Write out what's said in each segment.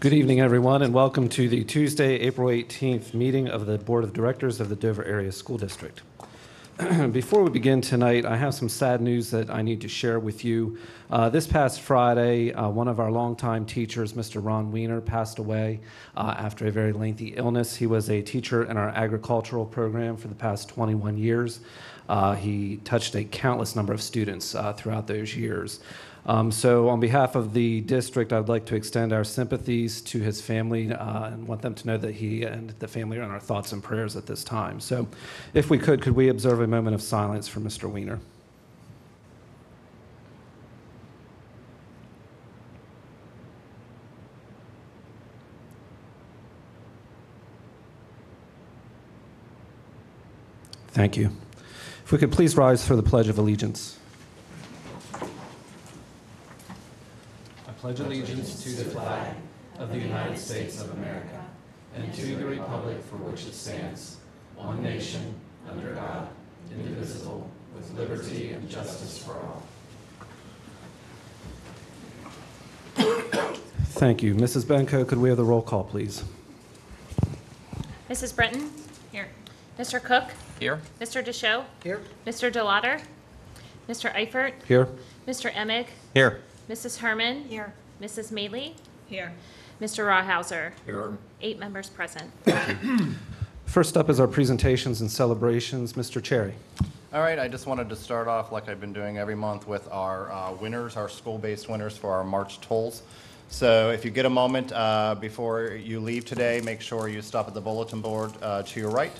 Good evening, everyone, and welcome to the Tuesday, April 18th meeting of the Board of Directors of the Dover Area School District. Before we begin tonight, I have some sad news that I need to share with you. This past Friday, one of our longtime teachers, Mr. Ron Weiner, passed away after a very lengthy illness. He was a teacher in our agricultural program for the past 21 years. He touched a countless number of students throughout those years. So on behalf of the district, I'd like to extend our sympathies to his family and want them to know that he and the family are in our thoughts and prayers at this time. So if we could we observe a moment of silence for Mr. Weiner? Thank you. If we could please rise for the Pledge of Allegiance. Pledge allegiance to the flag of the United States of America and to the republic for which it stands, one nation, under God, indivisible, with liberty and justice for all. Thank you. Mrs. Benko, could we have the roll call, please? Mrs. Britton? Here. Mr. Cook? Here. Mr. Deschaux? Here. Mr. DeLauder? Mr. Eifert? Here. Mr. Emig? Here. Mrs. Herman? Here. Mrs. Maley? Here. Mr. Rawhauser? Here. 8 members present. First up is our presentations and celebrations. Mr. Cherry. All right, I just wanted to start off like I've been doing every month with our winners, our school-based winners for our March tolls. So if you get a moment before you leave today, make sure you stop at the bulletin board to your right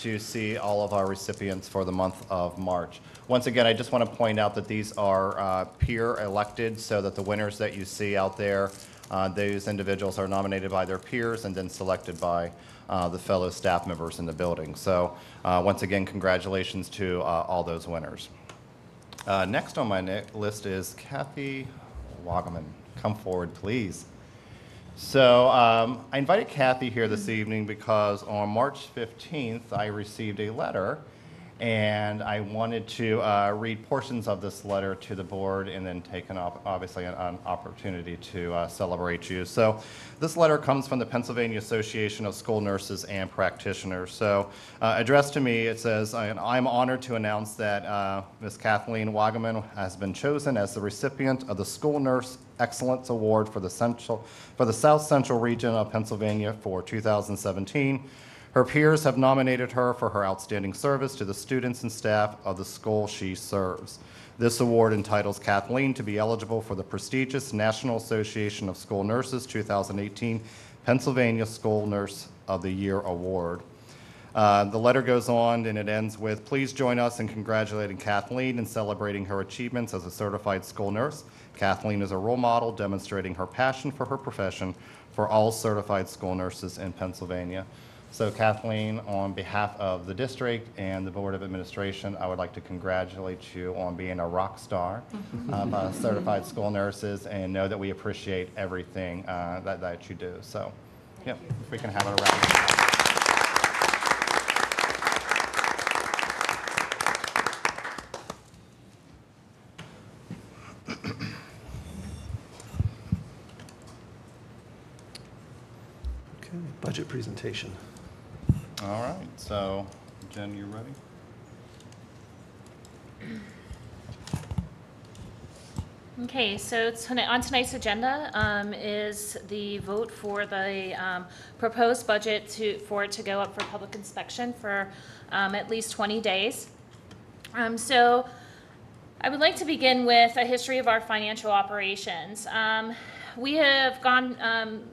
to see all of our recipients for the month of March. Once again, I just want to point out that these are peer elected, so that the winners that you see out there, those individuals are nominated by their peers and then selected by the fellow staff members in the building. So once again, congratulations to all those winners. Next on my list is Kathy Wagaman. Come forward, please. So I invited Kathy here this evening because on March 15th, I received a letter, and I wanted to read portions of this letter to the board and then take obviously an opportunity to celebrate you. So this letter comes from the Pennsylvania Association of School Nurses and Practitioners. So addressed to me, it says, I'm honored to announce that Ms. Kathleen Wagaman has been chosen as the recipient of the School Nurse Excellence Award for the South Central region of Pennsylvania for 2017. Her peers have nominated her for her outstanding service to the students and staff of the school she serves. This award entitles Kathleen to be eligible for the prestigious National Association of School Nurses 2018 Pennsylvania School Nurse of the Year Award. The letter goes on and it ends with, please join us in congratulating Kathleen and celebrating her achievements as a certified school nurse. Kathleen is a role model demonstrating her passion for her profession for all certified school nurses in Pennsylvania. So Kathleen, on behalf of the district and the Board of Administration, I would like to congratulate you on being a rock star of certified school nurses, and know that we appreciate everything that you do. So, yeah, if we can have it around. Okay, budget presentation. All right, so Jen, you ready? Okay, so on tonight's agenda is the vote for the proposed budget for it to go up for public inspection for at least 20 days. So I would like to begin with a history of our financial operations. We have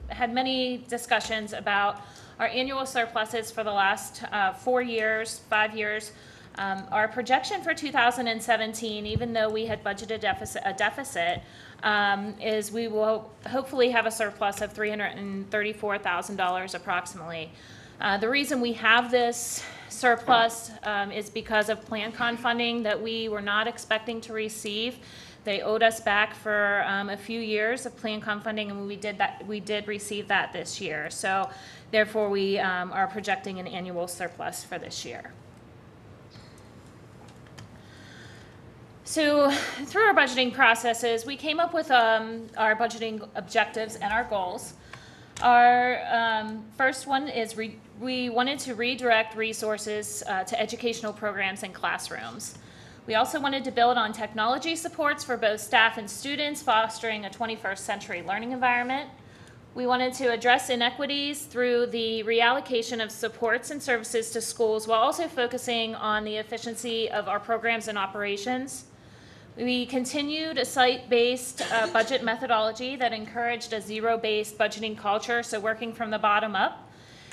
had many discussions about our annual surpluses for the last 4 years, 5 years. Our projection for 2017, even though we had budgeted a deficit, is we will hopefully have a surplus of $334,000 approximately. The reason we have this surplus is because of PlanCon funding that we were not expecting to receive. They owed us back for a few years of PlanCon funding, and we did receive that this year. So therefore, we are projecting an annual surplus for this year. So through our budgeting processes, we came up with our budgeting objectives and our goals. Our first one is we wanted to redirect resources to educational programs and classrooms. We also wanted to build on technology supports for both staff and students, fostering a 21st century learning environment. We wanted to address inequities through the reallocation of supports and services to schools while also focusing on the efficiency of our programs and operations. We continued a site-based budget methodology that encouraged a zero-based budgeting culture, so working from the bottom up.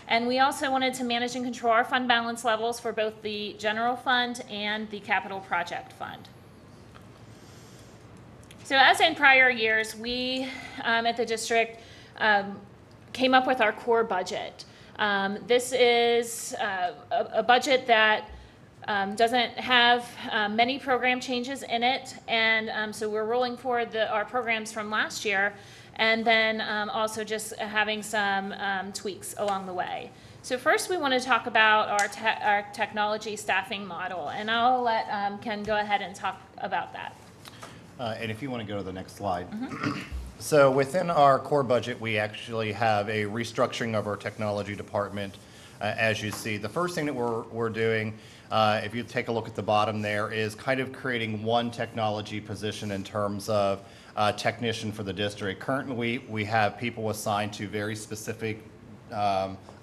And we also wanted to manage and control our fund balance levels for both the general fund and the capital project fund. So as in prior years, we at the district came up with our core budget. This is a budget that doesn't have many program changes in it, and so we're rolling forward our programs from last year, and then also just having some tweaks along the way. So first we want to talk about our technology staffing model, and I'll let Ken go ahead and talk about that. And if you want to go to the next slide. Mm-hmm. So within our core budget, we actually have a restructuring of our technology department. As you see, the first thing that we're doing, if you take a look at the bottom there, is kind of creating one technology position in terms of technician for the district. Currently, we have people assigned to very specific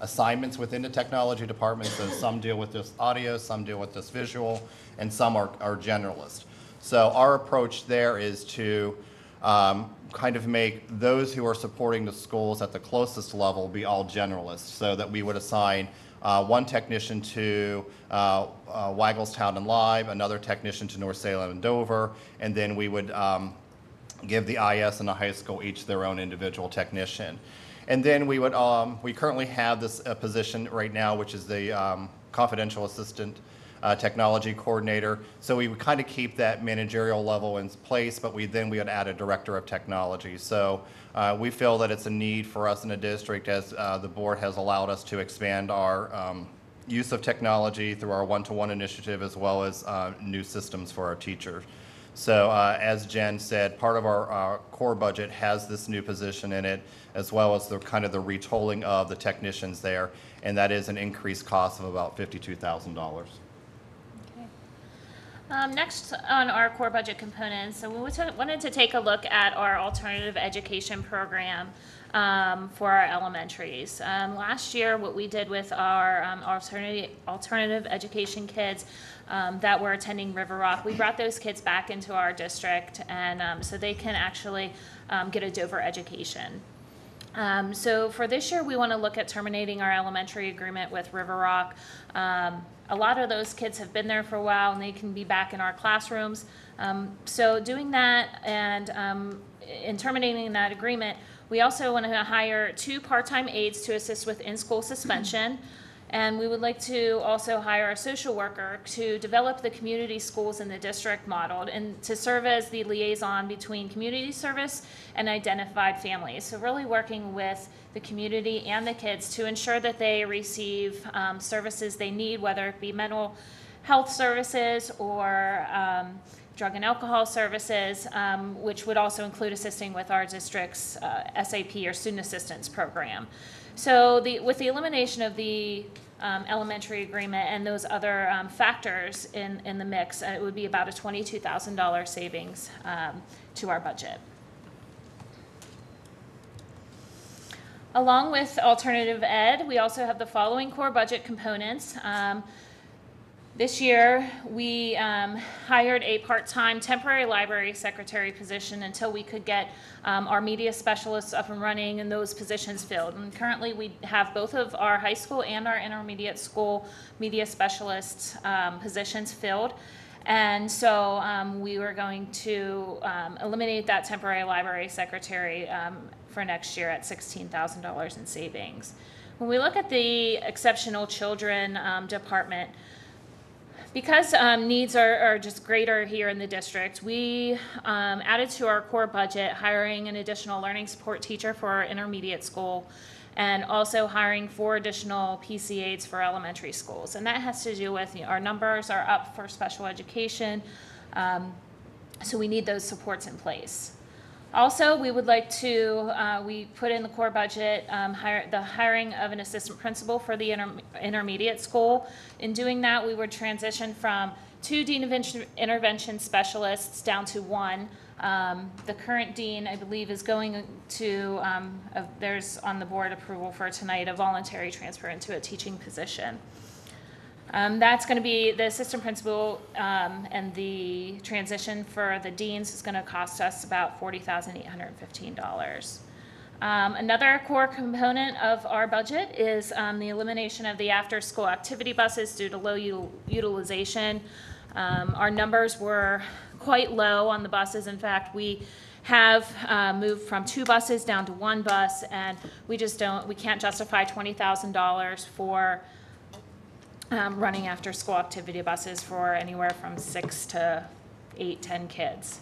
assignments within the technology department. So some deal with this audio, some deal with this visual, and some are generalists. So our approach there is to kind of make those who are supporting the schools at the closest level be all generalists, so that we would assign one technician to Wagglestown and Live, another technician to North Salem and Dover, and then we would give the IS and the high school each their own individual technician. And then we would, we currently have this position right now, which is the confidential assistant technology coordinator. So we would kind of keep that managerial level in place, but we would add a director of technology. So we feel that it's a need for us in the district, as the board has allowed us to expand our use of technology through our one-to-one initiative, as well as new systems for our teachers. So as Jen said, part of our core budget has this new position in it, as well as the kind of the retooling of the technicians there, and that is an increased cost of about $52,000. Next on our core budget components, so we wanted to take a look at our alternative education program for our elementaries. Last year, what we did with our alternative education kids that were attending River Rock, we brought those kids back into our district, and so they can actually get a Dover education. So for this year, we want to look at terminating our elementary agreement with River Rock. A lot of those kids have been there for a while, and they can be back in our classrooms. So doing that and in terminating that agreement, we also want to hire 2 part-time aides to assist with in-school suspension. And we would like to also hire a social worker to develop the community schools in the district model and to serve as the liaison between community service and identified families. So really working with the community and the kids to ensure that they receive services they need, whether it be mental health services or drug and alcohol services, which would also include assisting with our district's SAP or student assistance program. So with the elimination of the elementary agreement and those other factors in the mix, it would be about a $22,000 savings to our budget. Along with alternative ed, we also have the following core budget components. This year, we hired a part-time temporary library secretary position until we could get our media specialists up and running and those positions filled. And currently, we have both of our high school and our intermediate school media specialists positions filled. And so we were going to eliminate that temporary library secretary for next year at $16,000 in savings. When we look at the exceptional children department, because needs are just greater here in the district, we added to our core budget hiring an additional learning support teacher for our intermediate school and also hiring 4 additional PCAs for elementary schools. And that has to do with our numbers are up for special education, so we need those supports in place. Also, we would like to, we put in the core budget, the hiring of an assistant principal for the intermediate school. In doing that, we would transition from 2 dean of intervention specialists down to 1. The current dean, I believe, is going to, there's on the board approval for tonight, a voluntary transfer into a teaching position. That's going to be the assistant principal, and the transition for the deans is going to cost us about $40,815. Another core component of our budget is the elimination of the after-school activity buses due to low utilization. Our numbers were quite low on the buses. In fact, we have moved from 2 buses down to 1 bus, and we can't justify $20,000 for running after school activity buses for anywhere from 6 to 8, 10 kids.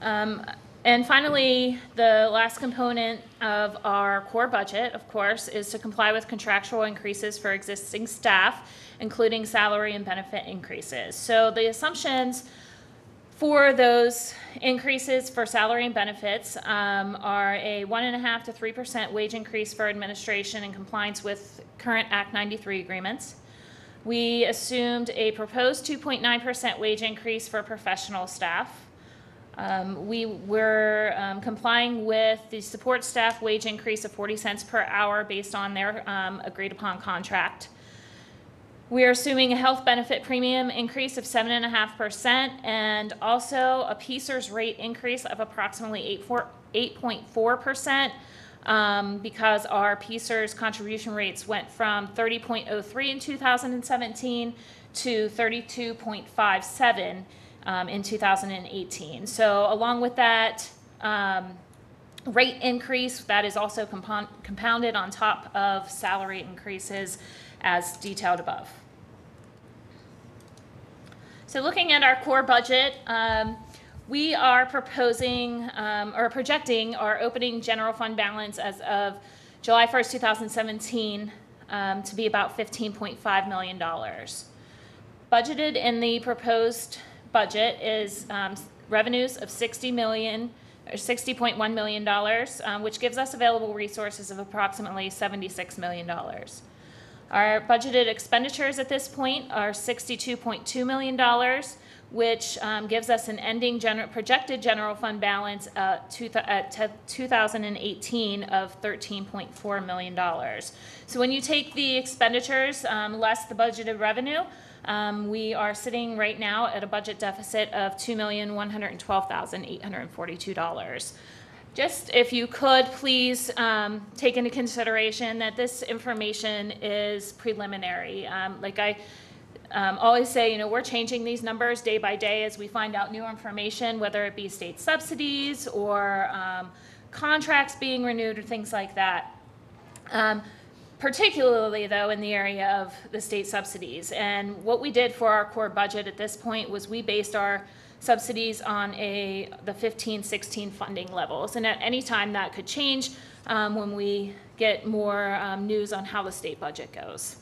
And finally, the last component of our core budget, of course, is to comply with contractual increases for existing staff, including salary and benefit increases. So the assumptions for those increases for salary and benefits are a 1.5% to 3% wage increase for administration in compliance with current Act 93 agreements. We assumed a proposed 2.9% wage increase for professional staff. We were complying with the support staff wage increase of 40 cents per hour based on their agreed upon contract. We are assuming a health benefit premium increase of 7.5% and also a PCERS rate increase of approximately 8.4% because our PCERS contribution rates went from 30.03 in 2017 to 32.57 in 2018. So along with that rate increase, that is also compounded on top of salary increases as detailed above. So looking at our core budget, we are proposing or projecting our opening general fund balance as of July 1st, 2017 to be about $15.5 million. Budgeted in the proposed budget is revenues of $60.1 million, which gives us available resources of approximately $76 million. Our budgeted expenditures at this point are $62.2 million, which gives us an ending projected general fund balance at 2018 of $13.4 million. So when you take the expenditures less the budgeted revenue, we are sitting right now at a budget deficit of $2,112,842. Just if you could please take into consideration that this information is preliminary. Like I always say, you know, we're changing these numbers day by day as we find out new information, whether it be state subsidies or contracts being renewed or things like that. Particularly, though, in the area of the state subsidies. And what we did for our core budget at this point was we based our subsidies on the 15-16 funding levels. And at any time that could change when we get more news on how the state budget goes.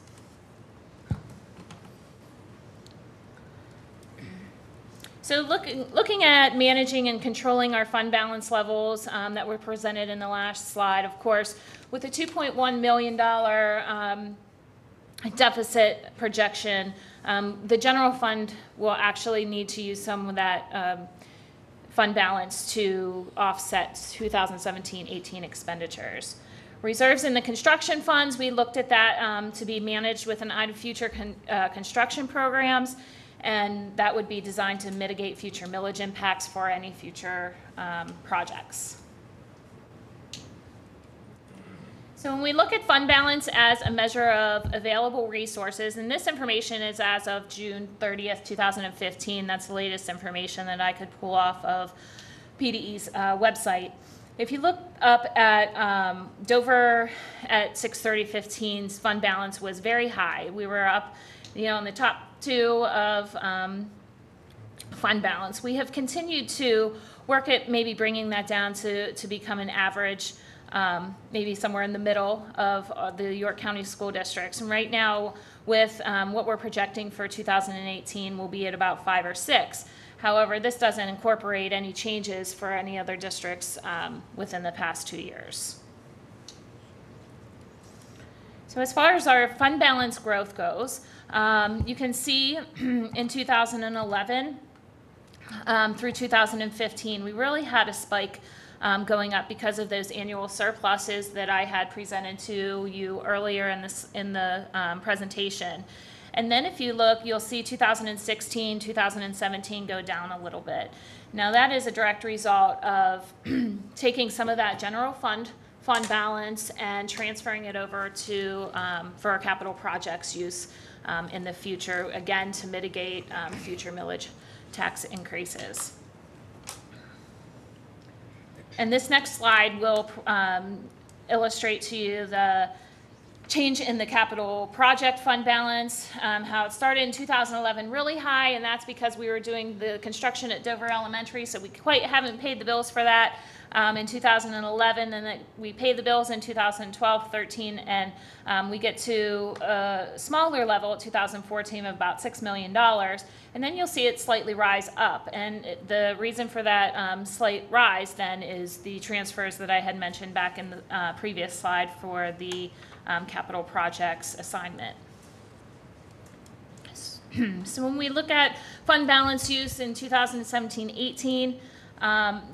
So looking at managing and controlling our fund balance levels that were presented in the last slide, of course, with a $2.1 million deficit projection, the general fund will actually need to use some of that fund balance to offset 2017-18 expenditures. Reserves in the construction funds, we looked at that to be managed with an eye to future construction programs, and that would be designed to mitigate future millage impacts for any future projects. So when we look at fund balance as a measure of available resources, and this information is as of June 30th, 2015, that's the latest information that I could pull off of PDE's website. If you look up at Dover at 6/30/15's fund balance was very high. We were up, you know, in the top 2 of fund balance. We have continued to work at maybe bringing that down to become an average, maybe somewhere in the middle of the York County school districts. And right now, with what we're projecting for 2018, we'll be at about 5 or 6. However, this doesn't incorporate any changes for any other districts within the past 2 years. So as far as our fund balance growth goes, you can see in 2011 through 2015, we really had a spike going up because of those annual surpluses that I had presented to you earlier in the presentation. And then if you look, you'll see 2016, 2017 go down a little bit. Now that is a direct result of taking some of that general fund balance and transferring it over to for our capital projects use in the future, again to mitigate future millage tax increases. And this next slide will illustrate to you the change in the capital project fund balance, how it started in 2011 really high, and that's because we were doing the construction at Dover Elementary, so we quite haven't paid the bills for that in 2011, and then we paid the bills in 2012, 13, and we get to a smaller level at 2014 of about $6 million, and then you'll see it slightly rise up. And the reason for that slight rise then is the transfers that I had mentioned back in the previous slide for the capital projects assignment. So when we look at fund balance use in 2017-18,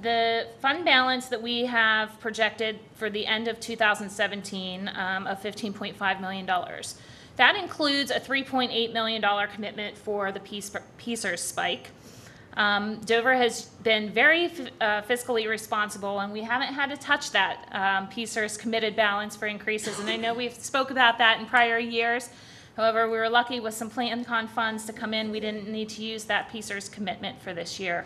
the fund balance that we have projected for the end of 2017 of $15.5 million. That includes a $3.8 million commitment for the PSERS spike. Dover has been very fiscally responsible, and we haven't had to touch that PSERS committed balance for increases. And I know we've spoke about that in prior years. However, we were lucky with some PlanCon funds to come in. We didn't need to use that PSERS commitment for this year.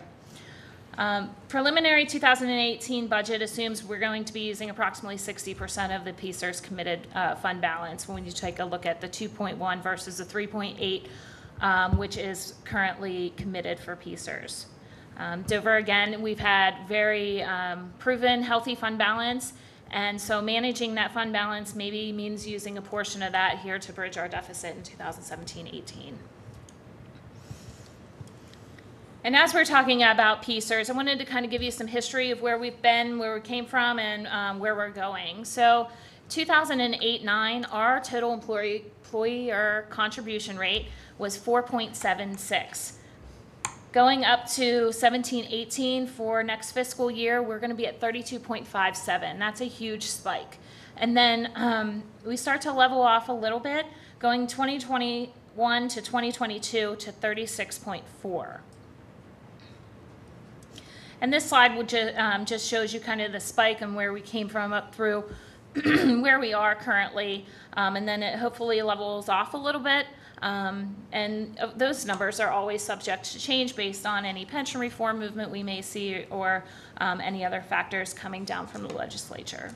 Preliminary 2018 budget assumes we're going to be using approximately 60% of the PSERS committed fund balance when you take a look at the 2.1 versus the 3.8, which is currently committed for PSERS. Dover, again, we've had very proven healthy fund balance, and so managing that fund balance maybe means using a portion of that here to bridge our deficit in 2017-18. And as we're talking about PSERS, I wanted to kind of give you some history of where we've been, where we came from, and where we're going. So 2008-9, our total employer contribution rate was 4.76. Going up to 17-18 for next fiscal year, we're going to be at 32.57. That's a huge spike. And then we start to level off a little bit, going 2021 to 2022 to 36.4. And this slide would just shows you kind of the spike and where we came from up through where we are currently, and then it hopefully levels off a little bit. And those numbers are always subject to change based on any pension reform movement we may see or any other factors coming down from the legislature.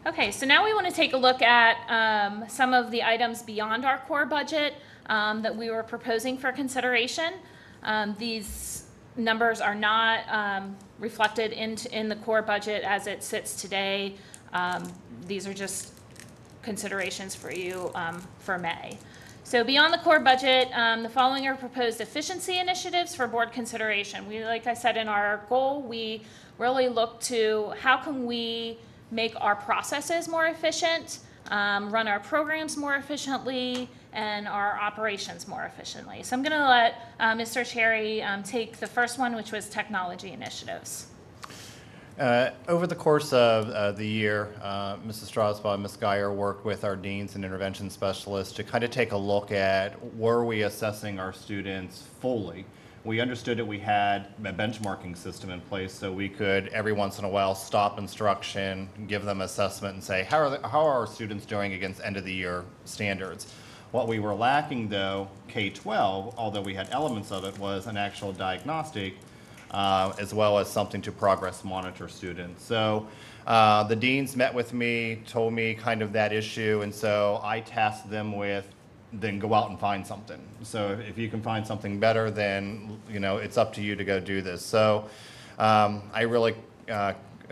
Okay, so now we want to take a look at some of the items beyond our core budget that we were proposing for consideration. These numbers are not reflected in the core budget as it sits today. These are just considerations for you for May. So beyond the core budget, the following are proposed efficiency initiatives for board consideration. Like I said in our goal, we really look to how can we make our processes more efficient, run our programs more efficiently, and our operations more efficiently. So I'm going to let Mr. Cherry take the first one, which was technology initiatives. Over the course of the year, Mrs. Strasbaugh and Ms. Geyer worked with our deans and intervention specialists to kind of take a look at were we assessing our students fully. We understood that we had a benchmarking system in place, so we could every once in a while stop instruction, give them assessment, and say, how are our students doing against end of the year standards? What we were lacking, though, K-12, although we had elements of it, was an actual diagnostic as well as something to progress monitor students. So the deans met with me, told me kind of that issue, and so I tasked them with then go out and find something. So if you can find something better, then it's up to you to go do this. So I really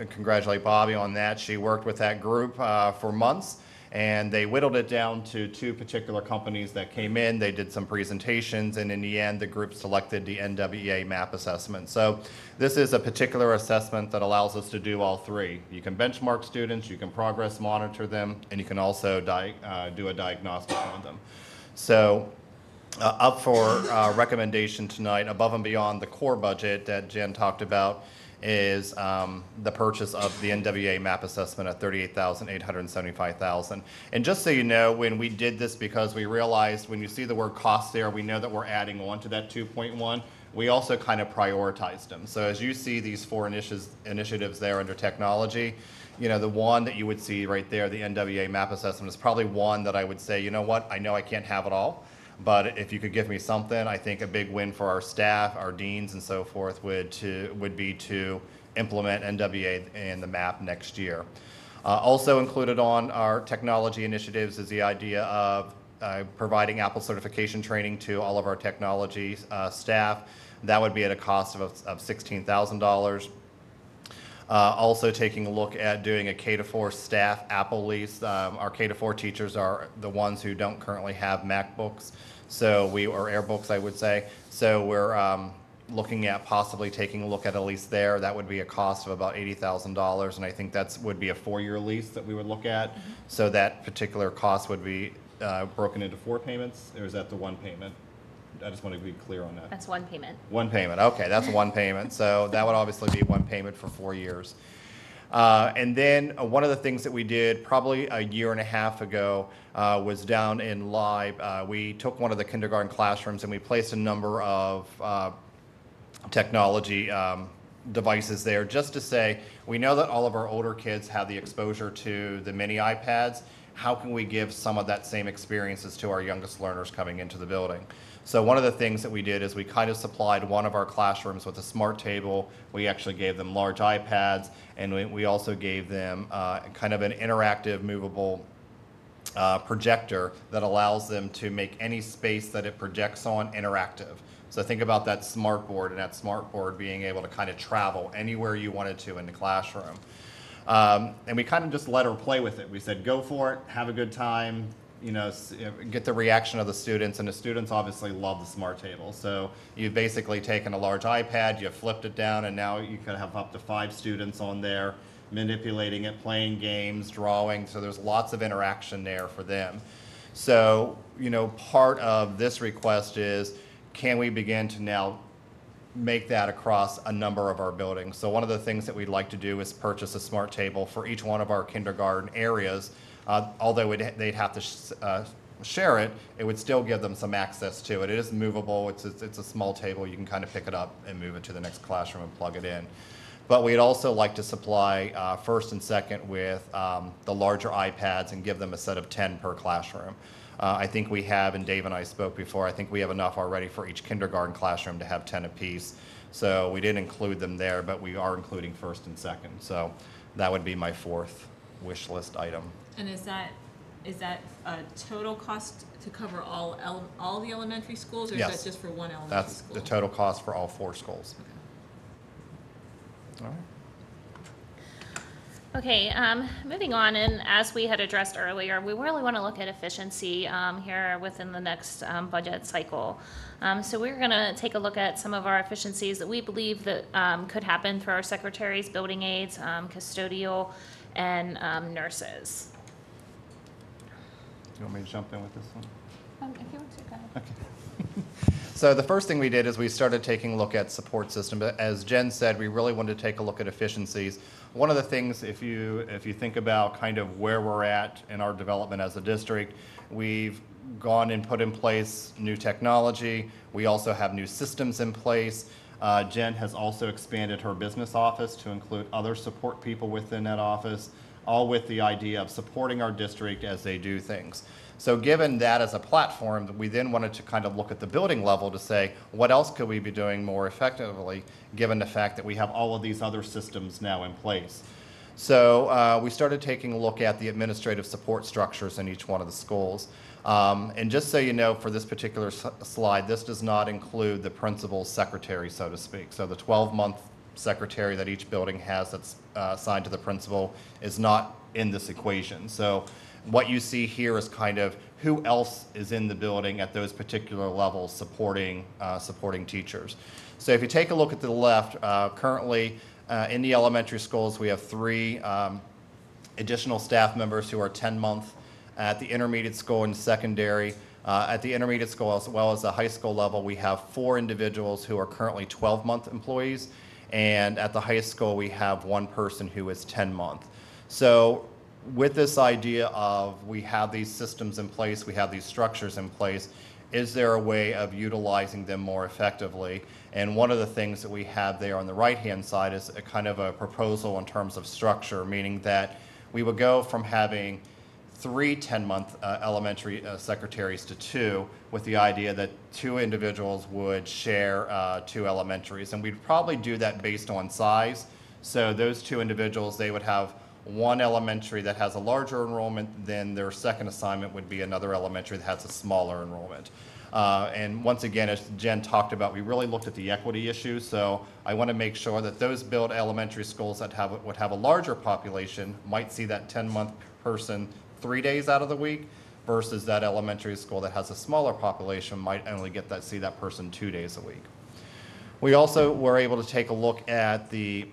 congratulate Bobby on that. She worked with that group for months, And they whittled it down to 2 particular companies that came in. They did some presentations, and in the end, the group selected the NWEA MAP assessment. So this is a particular assessment that allows us to do all 3. You can benchmark students, you can progress monitor them, and you can also do a diagnostic on them. So up for recommendation tonight, above and beyond the core budget that Jen talked about, is the purchase of the NWA MAP assessment at $38,875,000. And just so you know, when we did this, because we realized when you see the word cost there, we know that we're adding on to that 2.1. We also kind of prioritized them. So as you see these 4 initiatives there under technology, you know, the one that you would see right there, the NWA MAP assessment, is probably one that I would say, you know what, I know I can't have it all, but if you could give me something, I think a big win for our staff, our deans and so forth would be to implement NWA and the MAP next year. Also included on our technology initiatives is the idea of providing Apple certification training to all of our technology staff. That would be at a cost of $16,000. Also taking a look at doing a K-4 staff Apple lease. Our K-4 teachers are the ones who don't currently have MacBooks, or AirBooks, I would say. So we're looking at possibly taking a look at a lease there. That would be a cost of about $80,000, and I think that would be a 4-year lease that we would look at. Mm-hmm. So that particular cost would be broken into 4 payments, or is that the 1 payment? I just want to be clear on that. That's 1 payment. 1 payment. Okay, that's 1 payment. So that would obviously be 1 payment for 4 years. And then one of the things that we did probably a year and a half ago was down in Live. We took one of the kindergarten classrooms and we placed a number of technology devices there just to say, we know that all of our older kids have the exposure to the mini iPads. How can we give some of that same experiences to our youngest learners coming into the building? So one of the things that we did is we kind of supplied one of our classrooms with a smart table. We actually gave them large iPads, and we also gave them kind of an interactive, movable projector that allows them to make any space that it projects on interactive. So think about that smart board, and that smart board being able to kind of travel anywhere you wanted to in the classroom. And we kind of just let her play with it. We said, go for it, have a good time, you know, get the reaction of the students, and the students obviously love the smart table. So you've basically taken a large iPad, you flipped it down, and now you can have up to 5 students on there manipulating it, playing games, drawing. So there's lots of interaction there for them. So, you know, part of this request is, can we begin to now make that across a number of our buildings? So one of the things that we'd like to do is purchase a smart table for each one of our kindergarten areas. Although they'd have to share it, it would still give them some access to it. It is movable. It's a small table. You can kind of pick it up and move it to the next classroom and plug it in. But we'd also like to supply first and second with the larger iPads and give them a set of 10 per classroom. I think we have, and Dave and I spoke before, I think we have enough already for each kindergarten classroom to have 10 apiece. So we didn't include them there, but we are including first and second. So that would be my 4th wish list item. And is that a total cost to cover all the elementary schools, or Yes. is that just for one elementary That's school? the total cost for all 4 schools. Okay. All right. Okay, moving on, and as we had addressed earlier, we really want to look at efficiency here within the next budget cycle. So we're going to take a look at some of our efficiencies that we believe that could happen through our secretaries, building aides, custodial, and nurses. You want me to jump in with this one? If you want to, go ahead. So the first thing we did is we started taking a look at support system. But as Jen said, we really wanted to take a look at efficiencies. One of the things, if you think about kind of where we're at in our development as a district, we've gone and put in place new technology. We also have new systems in place. Jen has also expanded her business office to include other support people within that office, all with the idea of supporting our district as they do things. So given that as a platform, we then wanted to kind of look at the building level to say, what else could we be doing more effectively, given the fact that we have all of these other systems now in place. So we started taking a look at the administrative support structures in each one of the schools. And just so you know, for this particular slide, this does not include the principal's secretary, so to speak. So the 12-month secretary that each building has that's assigned to the principal is not in this equation. So what you see here is kind of who else is in the building at those particular levels supporting teachers. So if you take a look at the left, currently in the elementary schools, we have 3 additional staff members who are 10-month. At the intermediate school and secondary, at the intermediate school as well as the high school level, we have 4 individuals who are currently 12-month employees, and at the high school we have 1 person who is 10-month. So with this idea of we have these systems in place, we have these structures in place, is there a way of utilizing them more effectively? And one of the things that we have there on the right-hand side is a kind of a proposal in terms of structure, meaning that we would go from having 3 10-month elementary secretaries to 2, with the idea that 2 individuals would share 2 elementaries. And we'd probably do that based on size. So those 2 individuals, they would have 1 elementary that has a larger enrollment, then their second assignment would be another elementary that has a smaller enrollment. And once again, as Jen talked about, we really looked at the equity issue. So I want to make sure that those built elementary schools that would have a larger population might see that 10-month person 3 days out of the week, versus that elementary school that has a smaller population might only see that person 2 days a week. We also were able to take a look at the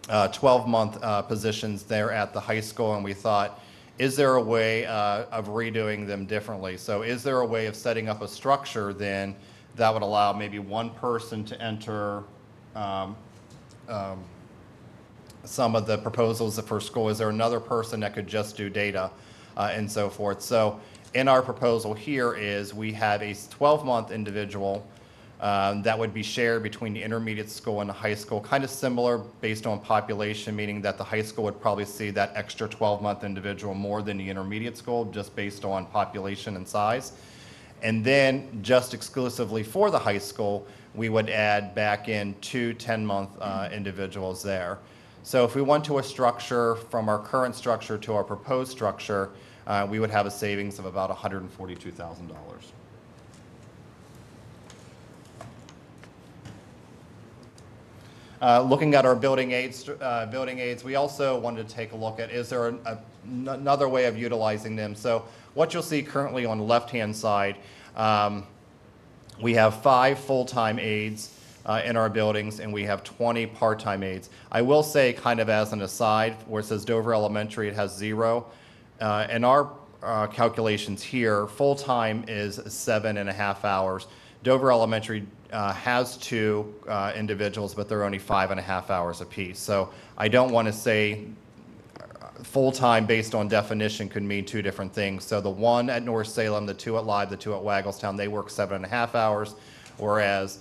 12-month positions there at the high school, and we thought, is there a way of redoing them differently? So is there a way of setting up a structure then that would allow maybe 1 person to enter some of the proposals for school? Is there another person that could just do data and so forth? So in our proposal here is we have a 12-month individual that would be shared between the intermediate school and the high school, kind of similar based on population, meaning that the high school would probably see that extra 12-month individual more than the intermediate school, just based on population and size. And then just exclusively for the high school, we would add back in 2 10-month individuals there. So if we went to a structure from our current structure to our proposed structure, we would have a savings of about $142,000. Looking at our building aids, we also wanted to take a look at, is there another way of utilizing them? So what you'll see currently on the left-hand side, we have 5 full-time aides in our buildings, and we have 20 part-time aides. I will say, kind of as an aside, where it says Dover Elementary, it has 0. In our calculations here, full-time is 7.5 hours. Dover Elementary has 2 individuals, but they're only 5.5 hours apiece. So I don't want to say full-time based on definition could mean 2 different things. So the 1 at North Salem, the 2 at Live, the 2 at Wagglestown, they work 7.5 hours, whereas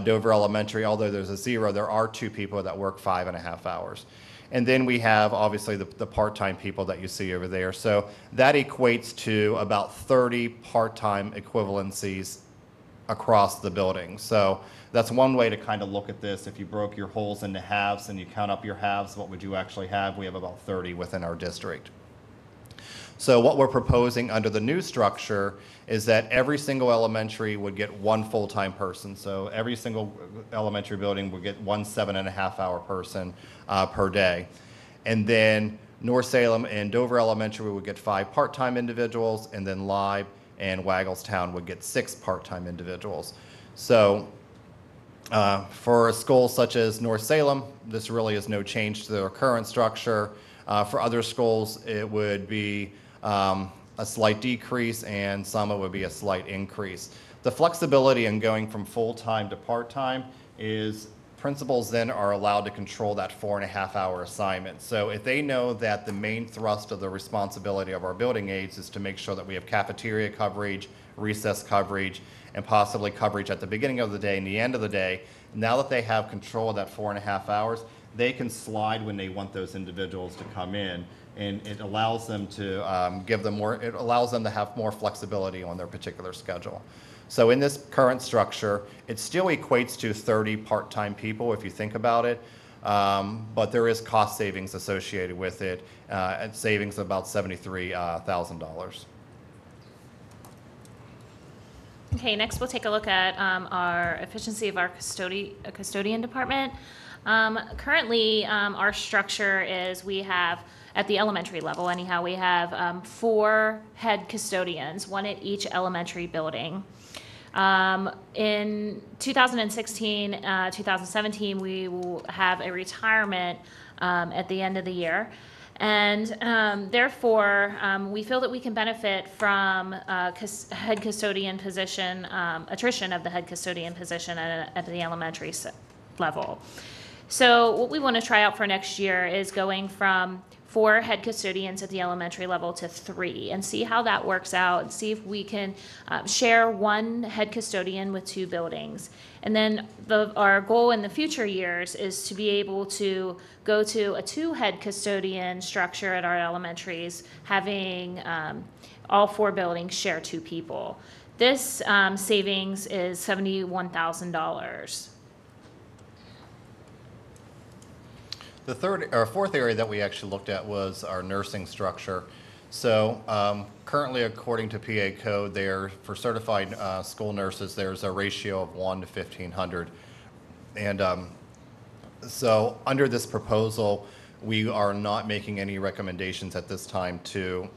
Dover Elementary, although there's a 0, there are 2 people that work 5.5 hours. And then we have, obviously, the part-time people that you see over there. So that equates to about 30 part-time equivalencies across the building. So that's one way to kind of look at this. If you broke your holes into halves and you count up your halves, what would you actually have? We have about 30 within our district. So what we're proposing under the new structure is that every single elementary would get 1 full-time person. So every single elementary building would get 1 7.5-hour person per day. And then North Salem and Dover Elementary would get 5 part-time individuals, and then Live and Wagglestown would get 6 part-time individuals. So for a school such as North Salem, this really is no change to their current structure. For other schools, it would be a slight decrease, and some it would be a slight increase. The flexibility in going from full-time to part-time is principals then are allowed to control that 4.5-hour assignment. So if they know that the main thrust of the responsibility of our building aides is to make sure that we have cafeteria coverage, recess coverage, and possibly coverage at the beginning of the day and the end of the day, now that they have control of that 4.5 hours, they can slide when they want those individuals to come in, and it allows them to it allows them to have more flexibility on their particular schedule. So in this current structure, it still equates to 30 part-time people if you think about it, but there is cost savings associated with it, and savings of about $73,000. Okay, next we'll take a look at our efficiency of our custodian department. Currently, our structure is we have at the elementary level anyhow, we have 4 head custodians, 1 at each elementary building. In 2016, 2017, we will have a retirement at the end of the year. And therefore, we feel that we can benefit from head custodian position, attrition of the head custodian position at the elementary level. So what we want to try out for next year is going from 4 head custodians at the elementary level to 3, and see how that works out, and see if we can share 1 head custodian with 2 buildings. And then our goal in the future years is to be able to go to a 2 head custodian structure at our elementaries, having all 4 buildings share 2 people. This savings is $71,000. The fourth area that we actually looked at was our nursing structure. So currently, according to PA code, for certified school nurses, there's a ratio of 1 to 1,500. And so under this proposal, we are not making any recommendations at this time to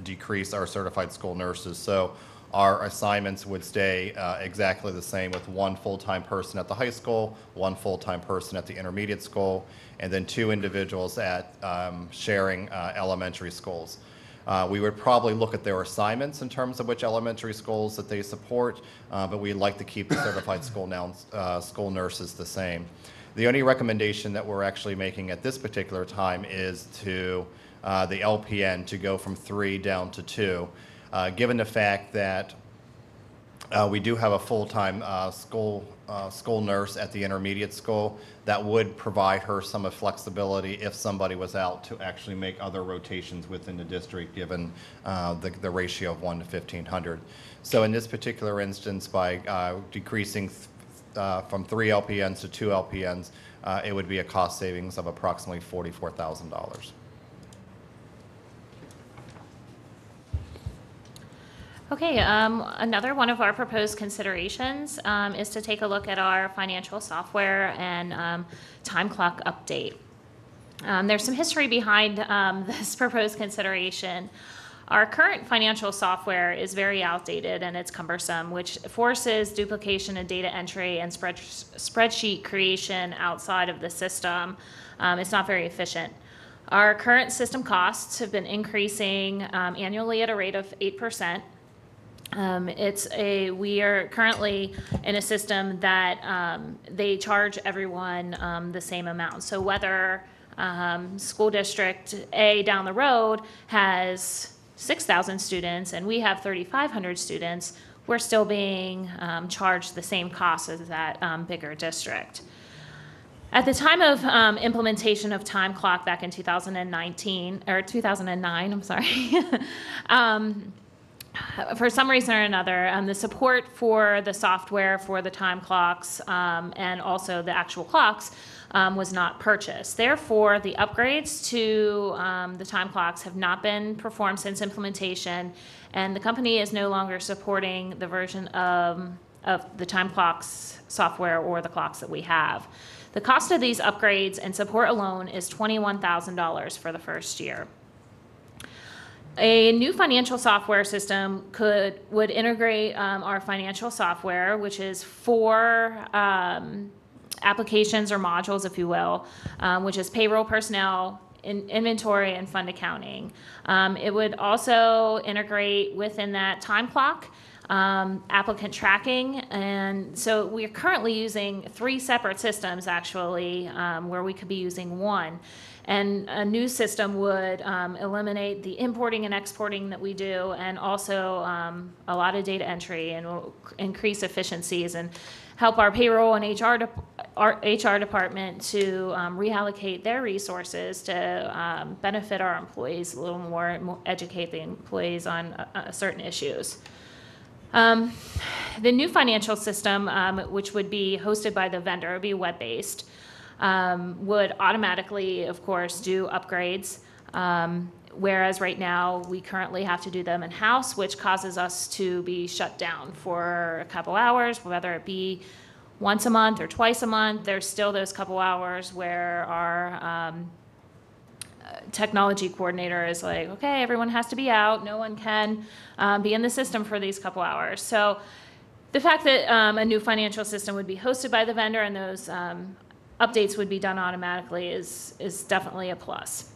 decrease our certified school nurses. So our assignments would stay exactly the same, with 1 full-time person at the high school, 1 full-time person at the intermediate school, and then 2 individuals at sharing elementary schools. We would probably look at their assignments in terms of which elementary schools that they support, but we'd like to keep the certified school nurses the same. The only recommendation that we're actually making at this particular time is to the LPN to go from 3 down to 2. Given the fact that we do have a full-time school nurse at the intermediate school, that would provide her some flexibility if somebody was out to actually make other rotations within the district, given the ratio of 1 to 1,500. So in this particular instance, by decreasing from 3 LPNs to 2 LPNs, it would be a cost savings of approximately $44,000. Okay, another one of our proposed considerations is to take a look at our financial software and time clock update. There's some history behind this proposed consideration. Our current financial software is very outdated and it's cumbersome, which forces duplication of data entry and spreadsheet creation outside of the system. It's not very efficient. Our current system costs have been increasing annually at a rate of 8%. We are currently in a system that they charge everyone the same amount. So whether school district A down the road has 6,000 students and we have 3,500 students, we're still being charged the same cost as that bigger district. At the time of implementation of time clock back in 2009, I'm sorry, for some reason or another, the support for the software for the time clocks and also the actual clocks was not purchased. Therefore, the upgrades to the time clocks have not been performed since implementation, and the company is no longer supporting the version of the time clocks software or the clocks that we have. The cost of these upgrades and support alone is $21,000 for the first year. A new financial software system would integrate our financial software, which is 4 applications or modules, if you will, which is payroll, personnel, inventory, and fund accounting. It would also integrate within that time clock, applicant tracking, and so we're currently using 3 separate systems actually, where we could be using 1. And a new system would eliminate the importing and exporting that we do, and also a lot of data entry, and will increase efficiencies and help our payroll and HR department to reallocate their resources to benefit our employees a little more and educate the employees on certain issues. The new financial system, which would be hosted by the vendor, would be web-based. Would automatically, of course, do upgrades, whereas right now we currently have to do them in-house, which causes us to be shut down for a couple hours, whether it be once a month or twice a month. There's still those couple hours where our technology coordinator is like, okay, everyone has to be out. No one can be in the system for these couple hours. So the fact that a new financial system would be hosted by the vendor and those updates would be done automatically is definitely a plus.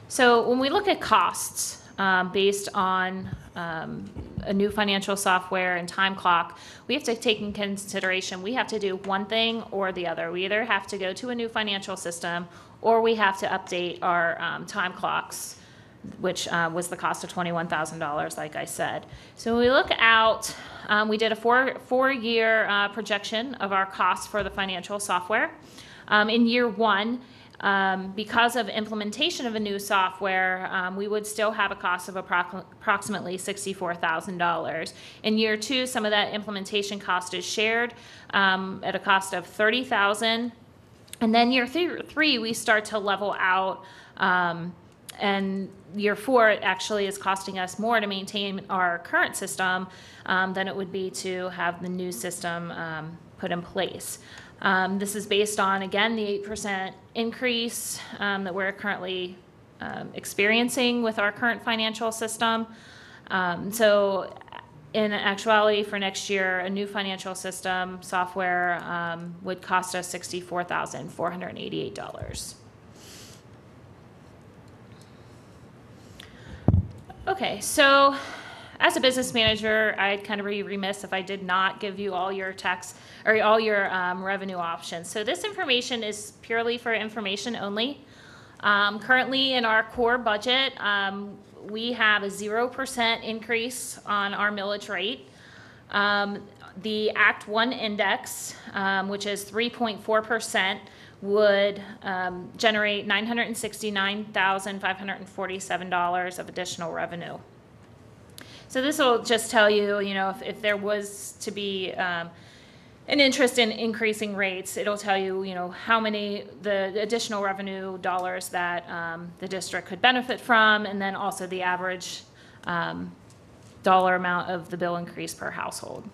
So when we look at costs based on a new financial software and time clock, we have to take in consideration we have to do one thing or the other. We either have to go to a new financial system or we have to update our time clocks, which was the cost of $21,000, like I said. So when we look out, we did a four-year projection of our costs for the financial software. In year one, because of implementation of a new software, we would still have a cost of approximately $64,000. In year two, some of that implementation cost is shared at a cost of $30,000. And then year three, we start to level out, and year four, it actually is costing us more to maintain our current system than it would be to have the new system put in place. This is based on, again, the 8% increase that we're currently experiencing with our current financial system. So in actuality, for next year, a new financial system software would cost us $64,488. Okay, so as a business manager, I'd kind of be remiss if I did not give you all your tax or all your revenue options. So this information is purely for information only. Currently in our core budget, we have a 0% increase on our millage rate. The Act 1 index, which is 3.4%, would generate $969,547 of additional revenue. So this will just tell you, if there was to be an interest in increasing rates, it'll tell you, how many the additional revenue dollars that the district could benefit from, and then also the average dollar amount of the bill increase per household.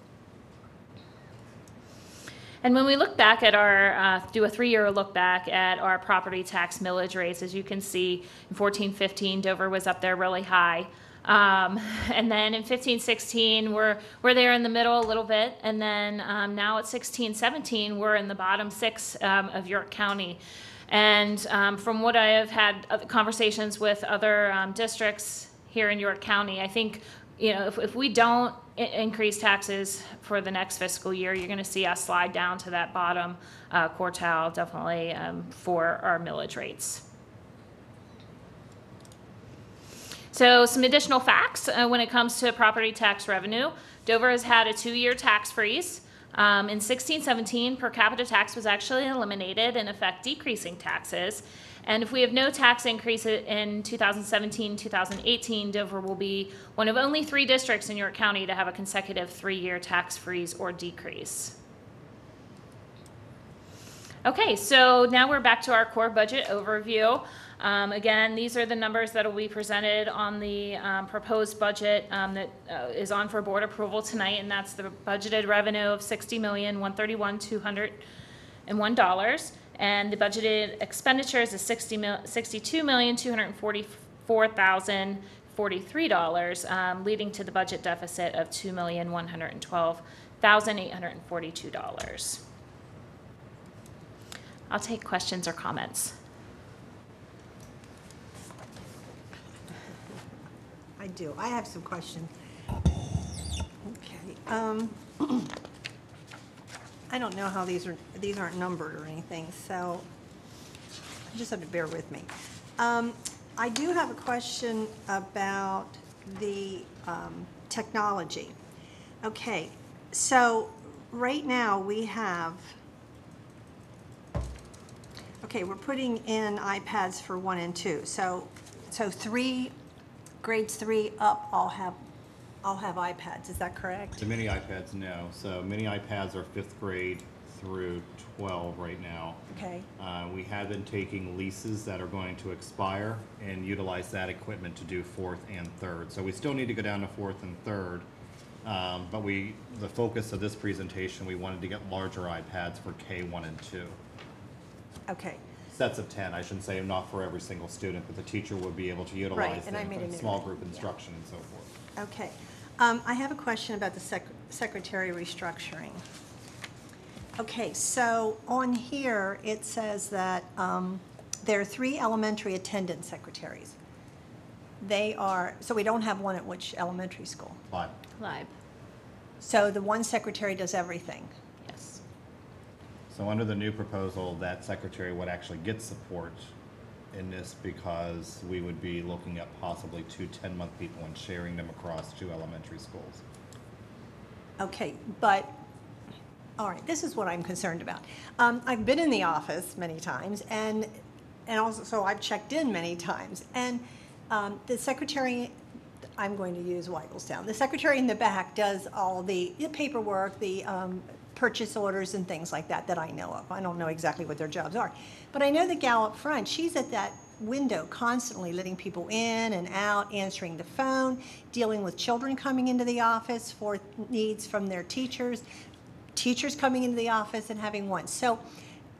And when we look back at our, do a 3-year look back at our property tax millage rates, as you can see, in 14-15, Dover was up there really high. And then in 15-16, we're there in the middle a little bit. And then now at 16-17, we're in the bottom 6 of York County. And from what I have had conversations with other districts here in York County, I think, if we don't increase taxes for the next fiscal year, you're going to see us slide down to that bottom quartile, definitely, for our millage rates. So some additional facts when it comes to property tax revenue. Dover has had a 2-year tax freeze. In 16-17, per capita tax was actually eliminated, in effect decreasing taxes. And if we have no tax increase in 2017-2018, Dover will be one of only 3 districts in York County to have a consecutive 3-year tax freeze or decrease. Okay, so now we're back to our core budget overview. Again, these are the numbers that will be presented on the proposed budget that is on for board approval tonight, and that's the budgeted revenue of $60,131,201, and the budgeted expenditures is $62,244,043, leading to the budget deficit of $2,112,842. I'll take questions or comments. I do. I have some questions. Okay. I don't know how these aren't numbered or anything, so you just have to bear with me. I do have a question about the technology. Okay, so right now we have, okay, we're putting in iPads for 1 and 2. So grades 3 up all have iPads. Is that correct? The mini iPads, no. So mini iPads are 5th grade through 12 right now. Okay. We have been taking leases that are going to expire and utilize that equipment to do 4th and 3rd. So we still need to go down to 4th and 3rd. But the focus of this presentation, we wanted to get larger iPads for K1 and 2. Okay. sets of 10. I shouldn't say not for every single student, but the teacher would be able to utilize and I them made a for note small of that, group yeah. instruction and so forth. Okay. I have a question about the secretary restructuring. Okay, so on here, it says that there are 3 elementary attendance secretaries. They are, so we don't have one at which elementary school? Fine. Live, So the one secretary does everything? yes. So under the new proposal, that secretary would actually get support in this because we would be looking at possibly 2 10-month people and sharing them across 2 elementary schools. Okay, but, all right, this is what I'm concerned about. I've been in the office many times, and also, so I've checked in many times, and the secretary, I'm going to use Weigelstown, the secretary in the back does all the paperwork, the purchase orders and things like that that I know of. I don't know exactly what their jobs are. But I know the gal up front, she's at that window constantly letting people in and out, answering the phone, dealing with children coming into the office for needs from their teachers, teachers coming into the office and having one. So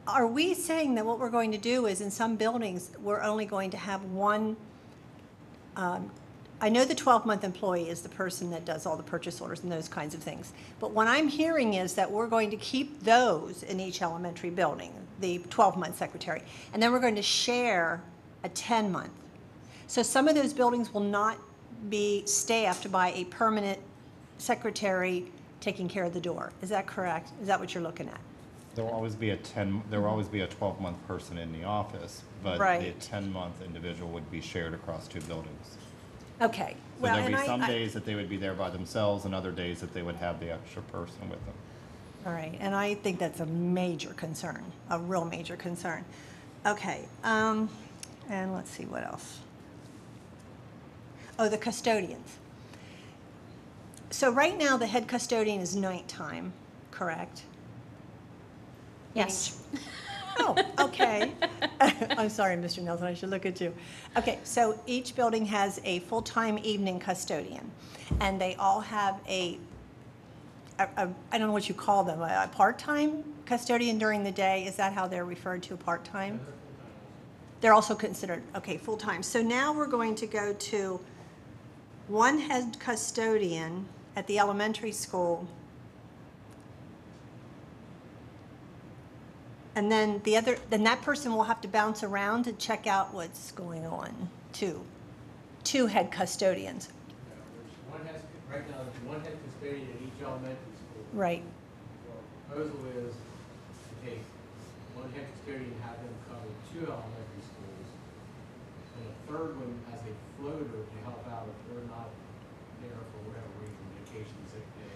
are we saying that what we're going to do is in some buildings, we're only going to have one, I know the 12-month employee is the person that does all the purchase orders and those kinds of things. But what I'm hearing is that we're going to keep those in each elementary building, the 12-month secretary, and then we're going to share a 10-month. So some of those buildings will not be staffed by a permanent secretary taking care of the door. Is that correct? Is that what you're looking at? There will always be a 12-month person in the office, but Right. the 10-month individual would be shared across 2 buildings. Okay. So Well, there'd and be some I- days that they would be there by themselves and other days that they would have the extra person with them. All right, and I think that's a major concern, a real major concern. Okay, and let's see what else. Oh, the custodians. So right now, the head custodian is nighttime, correct? Yes. Oh, okay. I'm sorry, Mr. Nelson, I should look at you. Okay, so each building has a full-time evening custodian, and they all have I don't know what you call them, a part-time custodian during the day. Is that how they're referred to, part-time? They're also considered, okay, full-time. So now we're going to go to one head custodian at the elementary school, and then then that person will have to bounce around to check out what's going on, too. 2 head custodians. Right now, there's one head custodian at each elementary school. Right. So the proposal is to take one head custodian, have them cover 2 elementary schools, and a 3rd one as a floater to help out if they're not there for whatever reason, vacation, sick day,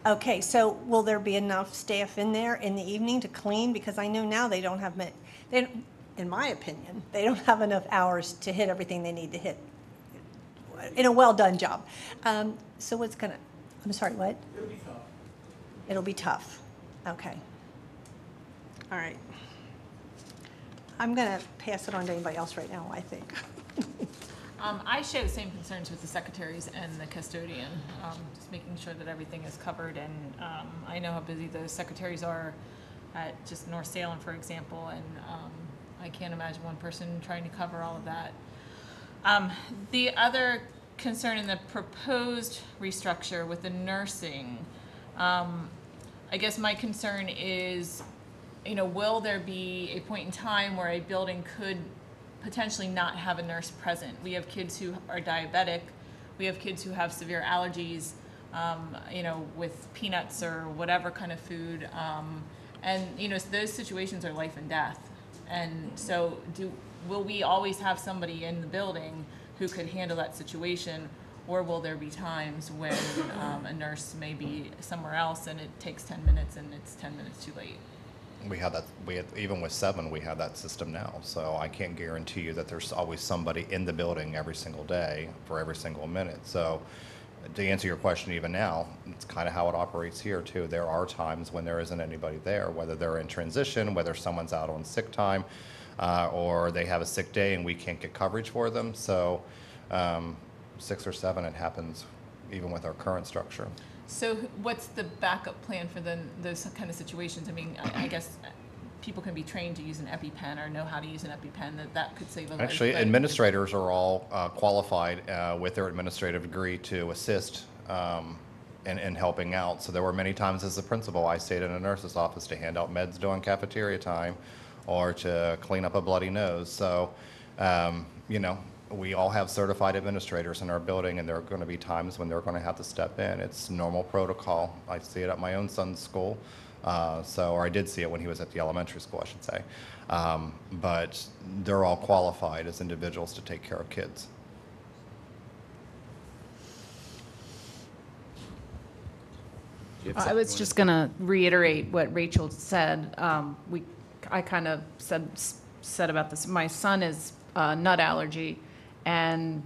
whatever. Okay, so will there be enough staff in there in the evening to clean? Because I know now they don't have, in my opinion, they don't have enough hours to hit everything they need to hit in a well-done job. So what's gonna, I'm sorry, what? It'll be tough. It'll be tough. Okay. All right. I'm gonna pass it on to anybody else right now, I think. I share the same concerns with the secretaries and the custodian, just making sure that everything is covered. And I know how busy the secretaries are at just North Salem, for example, and I can't imagine one person trying to cover all of that. The other concern in the proposed restructure with the nursing, I guess my concern is, will there be a point in time where a building could potentially not have a nurse present? We have kids who are diabetic, we have kids who have severe allergies, with peanuts or whatever kind of food, and those situations are life and death. And so will we always have somebody in the building who could handle that situation, or will there be times when a nurse may be somewhere else and it takes 10 minutes and it's 10 minutes too late? We have that, even with 7, we have that system now. So I can't guarantee you that there's always somebody in the building every single day for every single minute. So to answer your question even now, it's kind of how it operates here too. There are times when there isn't anybody there, whether they're in transition, whether someone's out on sick time, or they have a sick day and we can't get coverage for them. So 6 or 7, it happens even with our current structure. So what's the backup plan for those kind of situations? I mean, I guess people can be trained to use an EpiPen or know how to use an EpiPen, that could save a life. Actually, But- administrators are all qualified with their administrative degree to assist in helping out. So there were many times as a principal, I stayed in a nurse's office to hand out meds during cafeteria time or to clean up a bloody nose. So, you know, we all have certified administrators in our building, and there are going to be times when they're going to have to step in. It's normal protocol. I see it at my own son's school. Or I did see it when he was at the elementary school, I should say. But they're all qualified as individuals to take care of kids. I was just going to reiterate what Rachel said. I kind of said about this. My son is nut allergy, and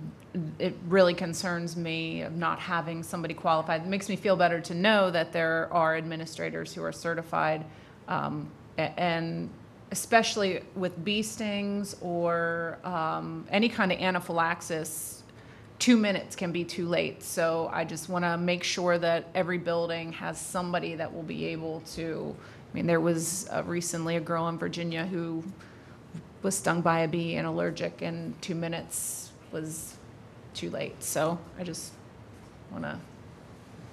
it really concerns me of not having somebody qualified. It makes me feel better to know that there are administrators who are certified, and especially with bee stings or any kind of anaphylaxis, 2 minutes can be too late. So I just want to make sure that every building has somebody that will be able to. I mean, there was recently a girl in Virginia who was stung by a bee and allergic, and 2 minutes was too late. So I just want to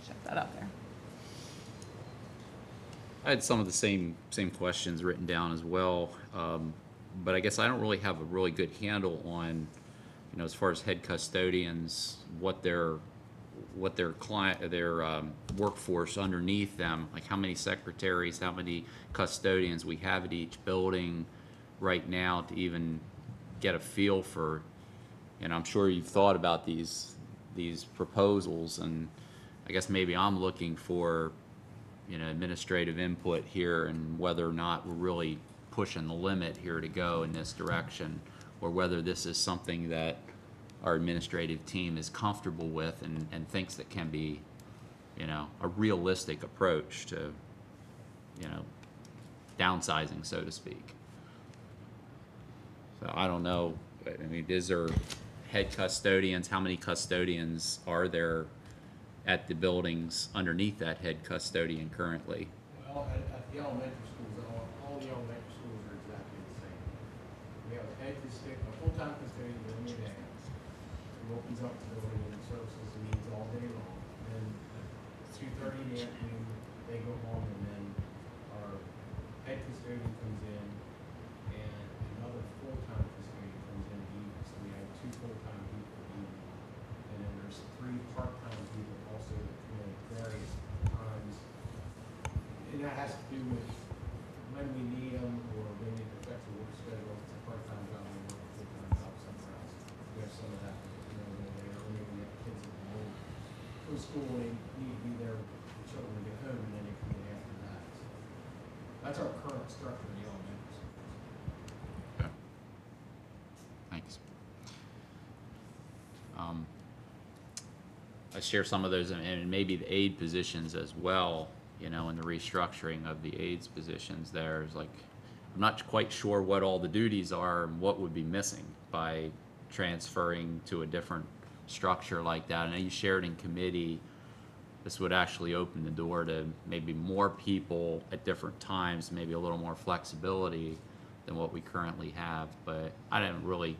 check that out there. I had some of the same questions written down as well, but I guess I don't really have a really good handle on, you know, as far as head custodians, what their workforce underneath them, like how many secretaries, how many custodians we have at each building right now, to even get a feel for. And I'm sure you've thought about these proposals, and I guess maybe I'm looking for, you know, administrative input here, and whether or not we're really pushing the limit here to go in this direction, or whether this is something that our administrative team is comfortable with and thinks that can be, you know, a realistic approach to, you know, downsizing, so to speak. So I don't know. I mean, is there head custodians? How many custodians are there at the buildings underneath that head custodian currently? Well, at the elementary schools, all the elementary schools are exactly the same. We have a head custodian, a full-time custodian in the day, who opens up the building and services the needs all day long. And then 2:30 in the afternoon, they go home, and then our head custodian comes in, and another full-time custodian comes in evening. So we have 2 full-time people evening. And then there's 3 part-time people also that come in at various times. And that has to do with when we need them, or when it affects the work schedule. If it's a part-time job, we work a full-time job somewhere else. We have some of that, you know, or maybe we have kids at home from school, and they need to be there with the children to get home, and then they come in after that. So that's our current structure in the elementary school. Okay. Thanks. I share some of those, and maybe the aide positions as well, you know, in the restructuring of the aides positions. There's like, I'm not quite sure what all the duties are and what would be missing by transferring to a different structure like that. I know you shared in committee, this would actually open the door to maybe more people at different times, maybe a little more flexibility than what we currently have. But I didn't really,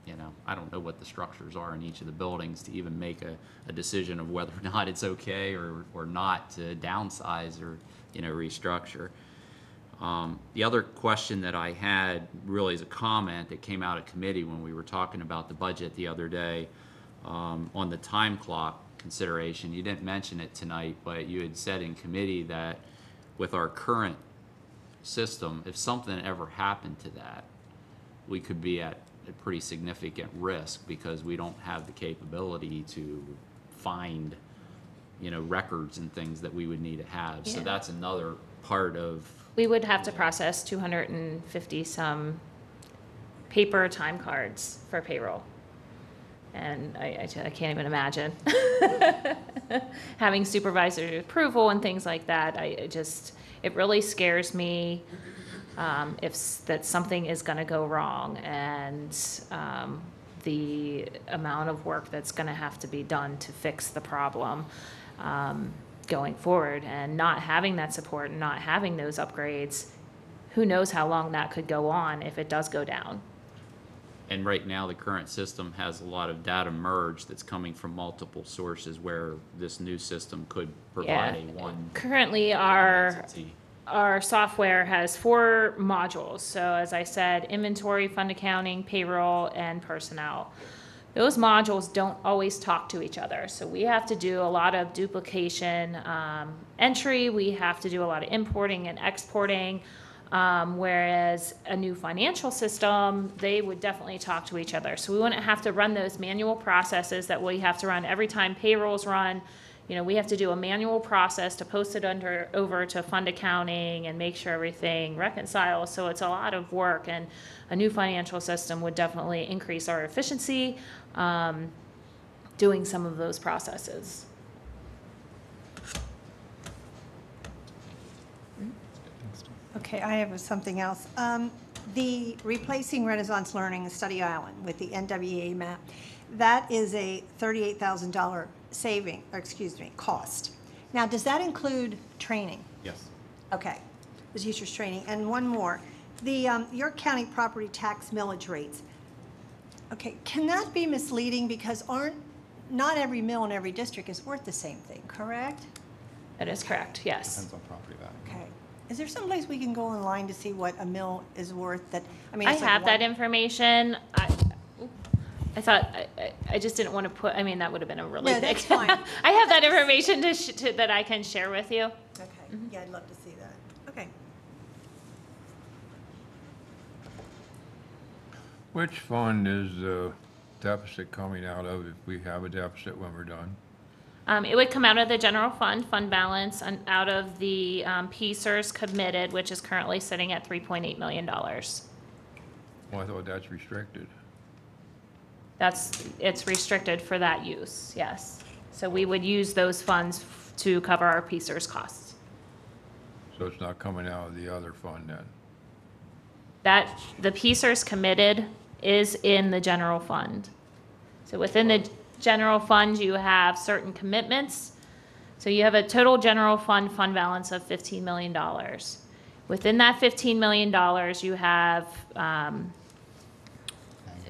you know, I don't know what the structures are in each of the buildings to even make a decision of whether or not it's okay or not to downsize or, you know, restructure. The other question that I had really is a comment that came out of committee when we were talking about the budget the other day, on the time clock consideration. You didn't mention it tonight, but you had said in committee that with our current system, if something ever happened to that, we could be at a pretty significant risk because we don't have the capability to find, you know, records and things that we would need to have. So Yeah. that's another part of. We would have to process 250 some paper time cards for payroll. And I can't even imagine having supervisory approval and things like that. It really scares me that something is going to go wrong, and the amount of work that's going to have to be done to fix the problem going forward. And not having that support and not having those upgrades who knows how long that could go on if it does go down. And right now, the current system has a lot of data merged that's coming from multiple sources where this new system could provide a one Currently, entity. our software has 4 modules. So as I said, inventory, fund accounting, payroll, and personnel. Those modules don't always talk to each other. So we have to do a lot of duplication entry. We have to do a lot of importing and exporting. Whereas a new financial system, they would definitely talk to each other. So we wouldn't have to run those manual processes that we have to run every time payrolls run. You know, we have to do a manual process to post it over to fund accounting and make sure everything reconciles. So it's a lot of work, and a new financial system would definitely increase our efficiency doing some of those processes. Okay, I have something else. The replacing Renaissance Learning and Study Island with the NWEA map, that is a $38,000 saving, or excuse me, cost. Now, does that include training? Yes. Okay, the teacher's training. And one more, the York County property tax millage rates. Okay, can that be misleading because not every mill in every district is worth the same thing, correct? That is correct, yes. Depends on property value. Okay. Is there some place we can go online to see what a mill is worth that, I mean, I it's like have that one- information. I thought, I just didn't want to put, I mean, that would have been a really No, big. that's fine. I have that information that I can share with you. Okay, yeah, I'd love to see that. Okay. Which fund is the deficit coming out of if we have a deficit when we're done? It would come out of the general fund balance, and out of the PSERS committed, which is currently sitting at $3.8 million. Well, I thought that's restricted. It's restricted for that use, yes. So we would use those funds to cover our PSERS costs. So it's not coming out of the other fund then? The PSERS committed is in the general fund. So within the general fund, you have certain commitments. So you have a total general fund balance of $15 million. Within that $15 million, you have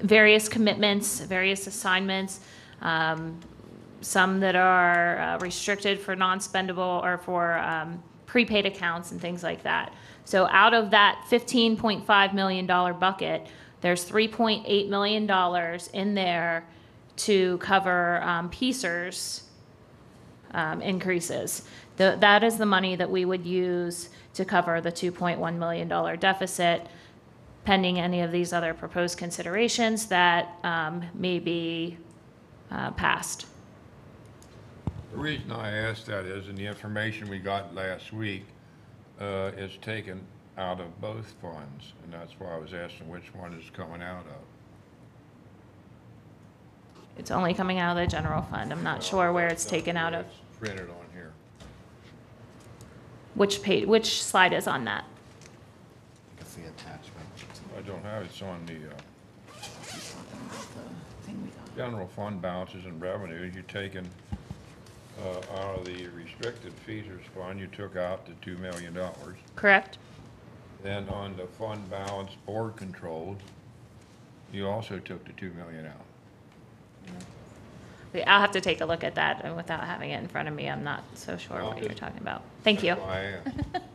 various commitments, various assignments, some that are restricted for non-spendable or for prepaid accounts and things like that. So out of that $15.5 million bucket, there's $3.8 million in there to cover PSERS increases. That is the money that we would use to cover the $2.1 million deficit, pending any of these other proposed considerations that may be passed. The reason I asked that is in the information we got last week is taken out of both funds, and that's why I was asking which one is coming out of. It's only coming out of the general fund. I'm not sure where it's taken out of. It's printed on here. Which page, which slide is on that? It's the attachment. I don't have it, it's on the general fund balances and revenues. You're taking out of the restricted features fund, you took out the $2 million. Correct? Then on the fund balance board controlled, you also took the $2 million out. I'll have to take a look at that, and without having it in front of me, I'm not so sure what you're talking about. Thank you. That's why I asked.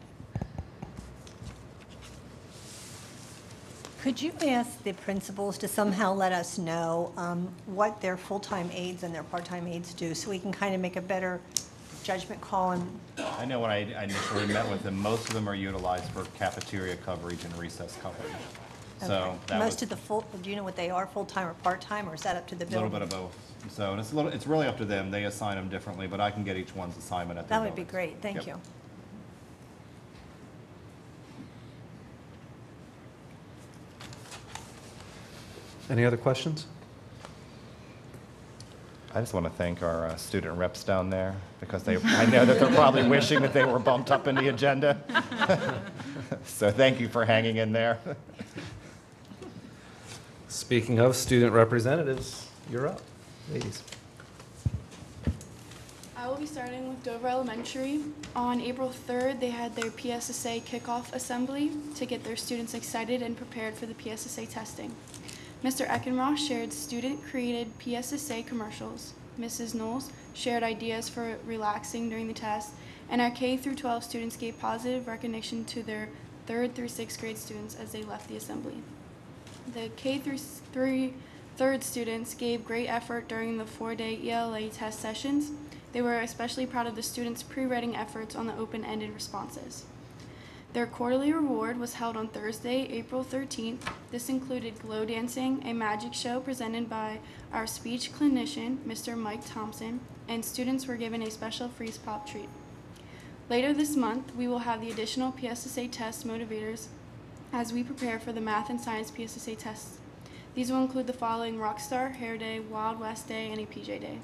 Could you ask the principals to somehow let us know what their full-time aides and their part-time aides do, so we can kind of make a better judgment call? And I know when I initially met with them, most of them are utilized for cafeteria coverage and recess coverage. So okay. that Most was of the do you know what they are, full-time or part-time, or is that up to the a building? little bit of both. So and it's really up to them. They assign them differently, but I can get each one's assignment at their That would be buildings. great, thank Yep. you. Any other questions? I just want to thank our student reps down there because I know that they're probably wishing that they were bumped up in the agenda. So thank you for hanging in there. Speaking of student representatives, you're up, ladies. I will be starting with Dover Elementary. On April 3rd, they had their PSSA kickoff assembly to get their students excited and prepared for the PSSA testing. Mr. Eckenroth shared student-created PSSA commercials. Mrs. Knowles shared ideas for relaxing during the test, and our K through 12 students gave positive recognition to their 3rd through 6th grade students as they left the assembly. The K through 3rd students gave great effort during the 4-day ELA test sessions. They were especially proud of the students' pre-writing efforts on the open-ended responses. Their quarterly reward was held on Thursday, April 13th. This included glow dancing, a magic show presented by our speech clinician, Mr. Mike Thompson, and students were given a special freeze pop treat. Later this month, we will have the additional PSSA test motivators as we prepare for the math and science PSSA tests. These will include the following: Rockstar, Hair Day, Wild West Day, and a PJ Day.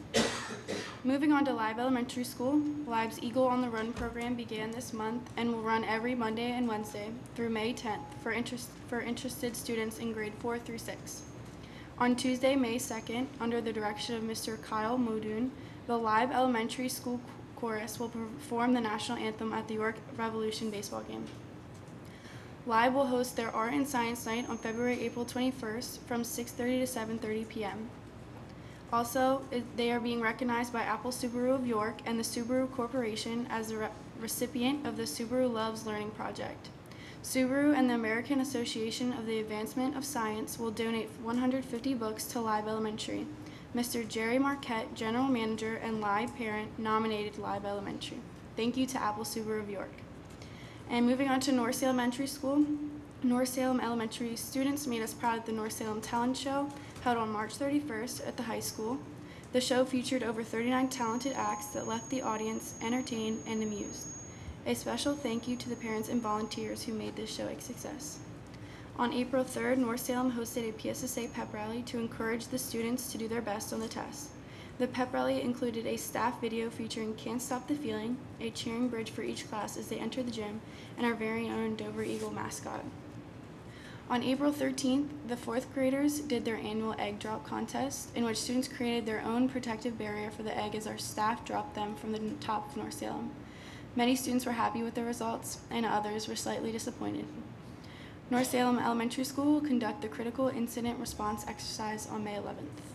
Moving on to Live Elementary School, Live's Eagle on the Run program began this month and will run every Monday and Wednesday through May 10th for interested students in grade 4 through 6. On Tuesday, May 2nd, under the direction of Mr. Kyle Modoon, the Live Elementary School Chorus will perform the national anthem at the York Revolution baseball game. Live will host their Art and Science Night on April 21st from 6:30 to 7:30 p.m. Also, they are being recognized by Apple Subaru of York and the Subaru Corporation as the recipient of the Subaru Loves Learning Project. Subaru and the American Association of the Advancement of Science will donate 150 books to Live Elementary. Mr. Jerry Marquette, General Manager and Live Parent, nominated Live Elementary. Thank you to Apple Subaru of York. And moving on to North Salem Elementary School, North Salem Elementary students made us proud at the North Salem Talent Show held on March 31st at the high school. The show featured over 39 talented acts that left the audience entertained and amused. A special thank you to the parents and volunteers who made this show a success. On April 3rd, North Salem hosted a PSSA pep rally to encourage the students to do their best on the test. The pep rally included a staff video featuring Can't Stop the Feeling, a cheering bridge for each class as they enter the gym, and our very own Dover Eagle mascot. On April 13th, the 4th graders did their annual egg drop contest, in which students created their own protective barrier for the egg as our staff dropped them from the top of North Salem. Many students were happy with the results, and others were slightly disappointed. North Salem Elementary School will conduct the Critical Incident Response exercise on May 11th.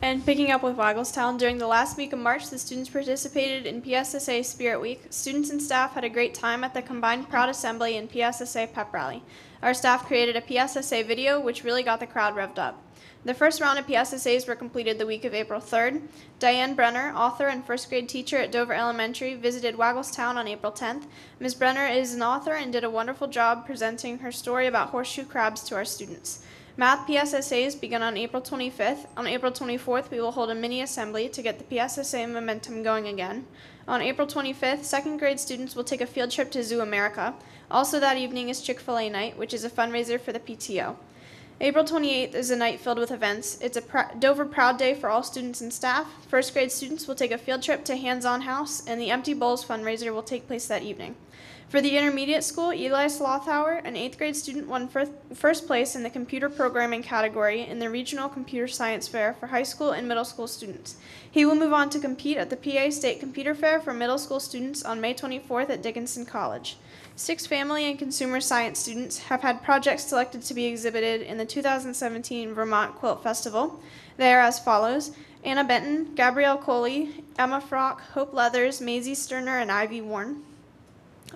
And picking up with Wagglestown, during the last week of March, the students participated in PSSA Spirit Week. Students and staff had a great time at the combined Proud Assembly and PSSA Pep Rally. Our staff created a PSSA video, which really got the crowd revved up. The first round of PSSAs were completed the week of April 3rd. Diane Brenner, author and first grade teacher at Dover Elementary, visited Wagglestown on April 10th. Ms. Brenner is an author and did a wonderful job presenting her story about horseshoe crabs to our students. Math PSSAs began on April 25th. On April 24th, we will hold a mini assembly to get the PSSA momentum going again. On April 25th, second grade students will take a field trip to Zoo America. Also that evening is Chick-fil-A night, which is a fundraiser for the PTO. April 28th is a night filled with events. It's a Dover Proud Day for all students and staff. First grade students will take a field trip to Hands-On House, and the Empty Bowls fundraiser will take place that evening. For the intermediate school, Eli Slothauer, an 8th grade student, won first place in the computer programming category in the Regional Computer Science Fair for high school and middle school students. He will move on to compete at the PA State Computer Fair for middle school students on May 24th at Dickinson College. 6 family and consumer science students have had projects selected to be exhibited in the 2017 Vermont Quilt Festival. They are as follows: Anna Benton, Gabrielle Coley, Emma Frock, Hope Leathers, Maisie Sterner, and Ivy Warren.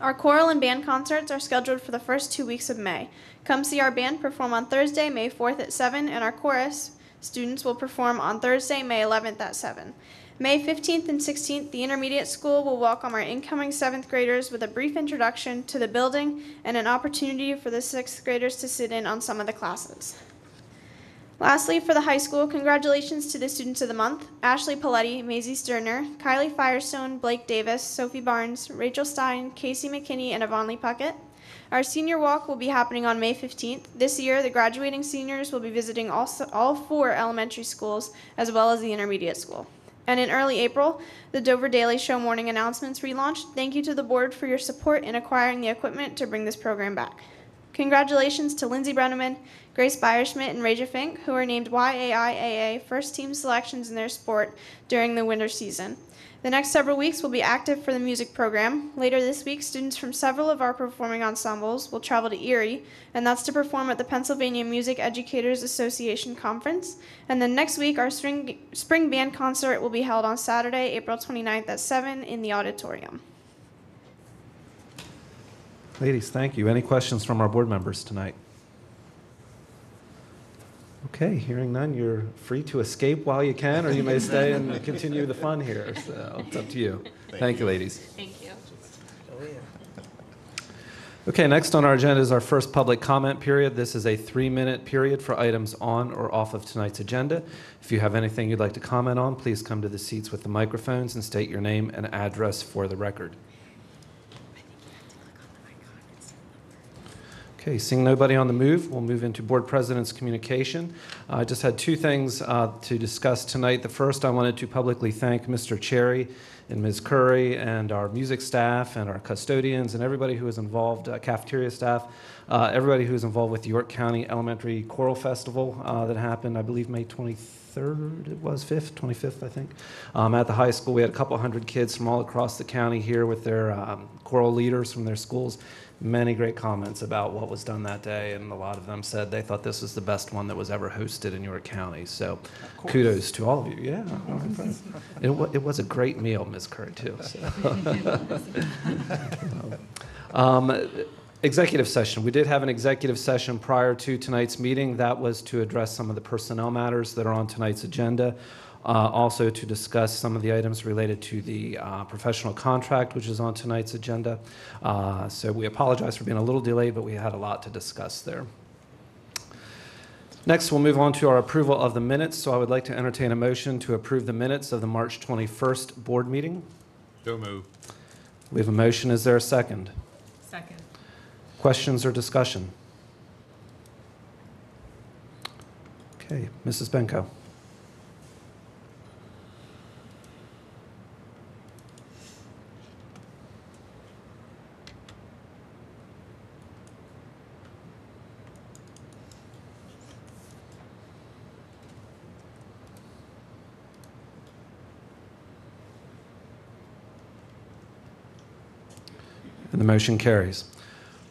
Our choral and band concerts are scheduled for the first 2 weeks of May. Come see our band perform on Thursday, May 4th at 7, and our chorus students will perform on Thursday, May 11th at 7. May 15th and 16th, the intermediate school will welcome our incoming 7th graders with a brief introduction to the building and an opportunity for the 6th graders to sit in on some of the classes. Lastly, for the high school, congratulations to the Students of the Month: Ashley Paletti, Maisie Sterner, Kylie Firestone, Blake Davis, Sophie Barnes, Rachel Stein, Casey McKinney, and Avonlea Puckett. Our senior walk will be happening on May 15th. This year, the graduating seniors will be visiting all 4 elementary schools, as well as the intermediate school. And in early April, the Dover Daily Show morning announcements relaunched. Thank you to the board for your support in acquiring the equipment to bring this program back. Congratulations to Lindsay Brenneman, Grace Beyerschmidt and Raja Fink, who were named YAIAA first team selections in their sport during the winter season. The next several weeks will be active for the music program. Later this week, students from several of our performing ensembles will travel to Erie, and that's to perform at the Pennsylvania Music Educators Association Conference. And then next week, our spring band concert will be held on Saturday, April 29th at 7 in the auditorium. Ladies, thank you. Any questions from our board members tonight? Okay, hearing none, you're free to escape while you can, or you may stay and continue the fun here. So it's up to you. Thank you, ladies. Thank you. Okay, next on our agenda is our first public comment period. This is a 3-minute period for items on or off of tonight's agenda. If you have anything you'd like to comment on, please come to the seats with the microphones and state your name and address for the record. Okay, seeing nobody on the move, we'll move into Board President's communication. I just had 2 things to discuss tonight. The first, I wanted to publicly thank Mr. Cherry and Ms. Curry and our music staff and our custodians and everybody who was involved, cafeteria staff, everybody who was involved with the York County Elementary Choral Festival that happened, I believe, May 23rd, it was 25th, I think. At the high school, we had a couple hundred kids from all across the county here with their choral leaders from their schools. Many great comments about what was done that day, and a lot of them said they thought this was the best one that was ever hosted in York County. So kudos to all of you. Yeah, it was a great meal, Ms. Curry, too. So. Executive session. We did have an executive session prior to tonight's meeting. That was to address some of the personnel matters that are on tonight's agenda. Also to discuss some of the items related to the professional contract, which is on tonight's agenda. So we apologize for being a little delayed, but we had a lot to discuss there. Next, we'll move on to our approval of the minutes. So I would like to entertain a motion to approve the minutes of the March 21st board meeting. So move. We have a motion. Is there a second? Second. Questions or discussion? Okay, Mrs. Benko. And the motion carries.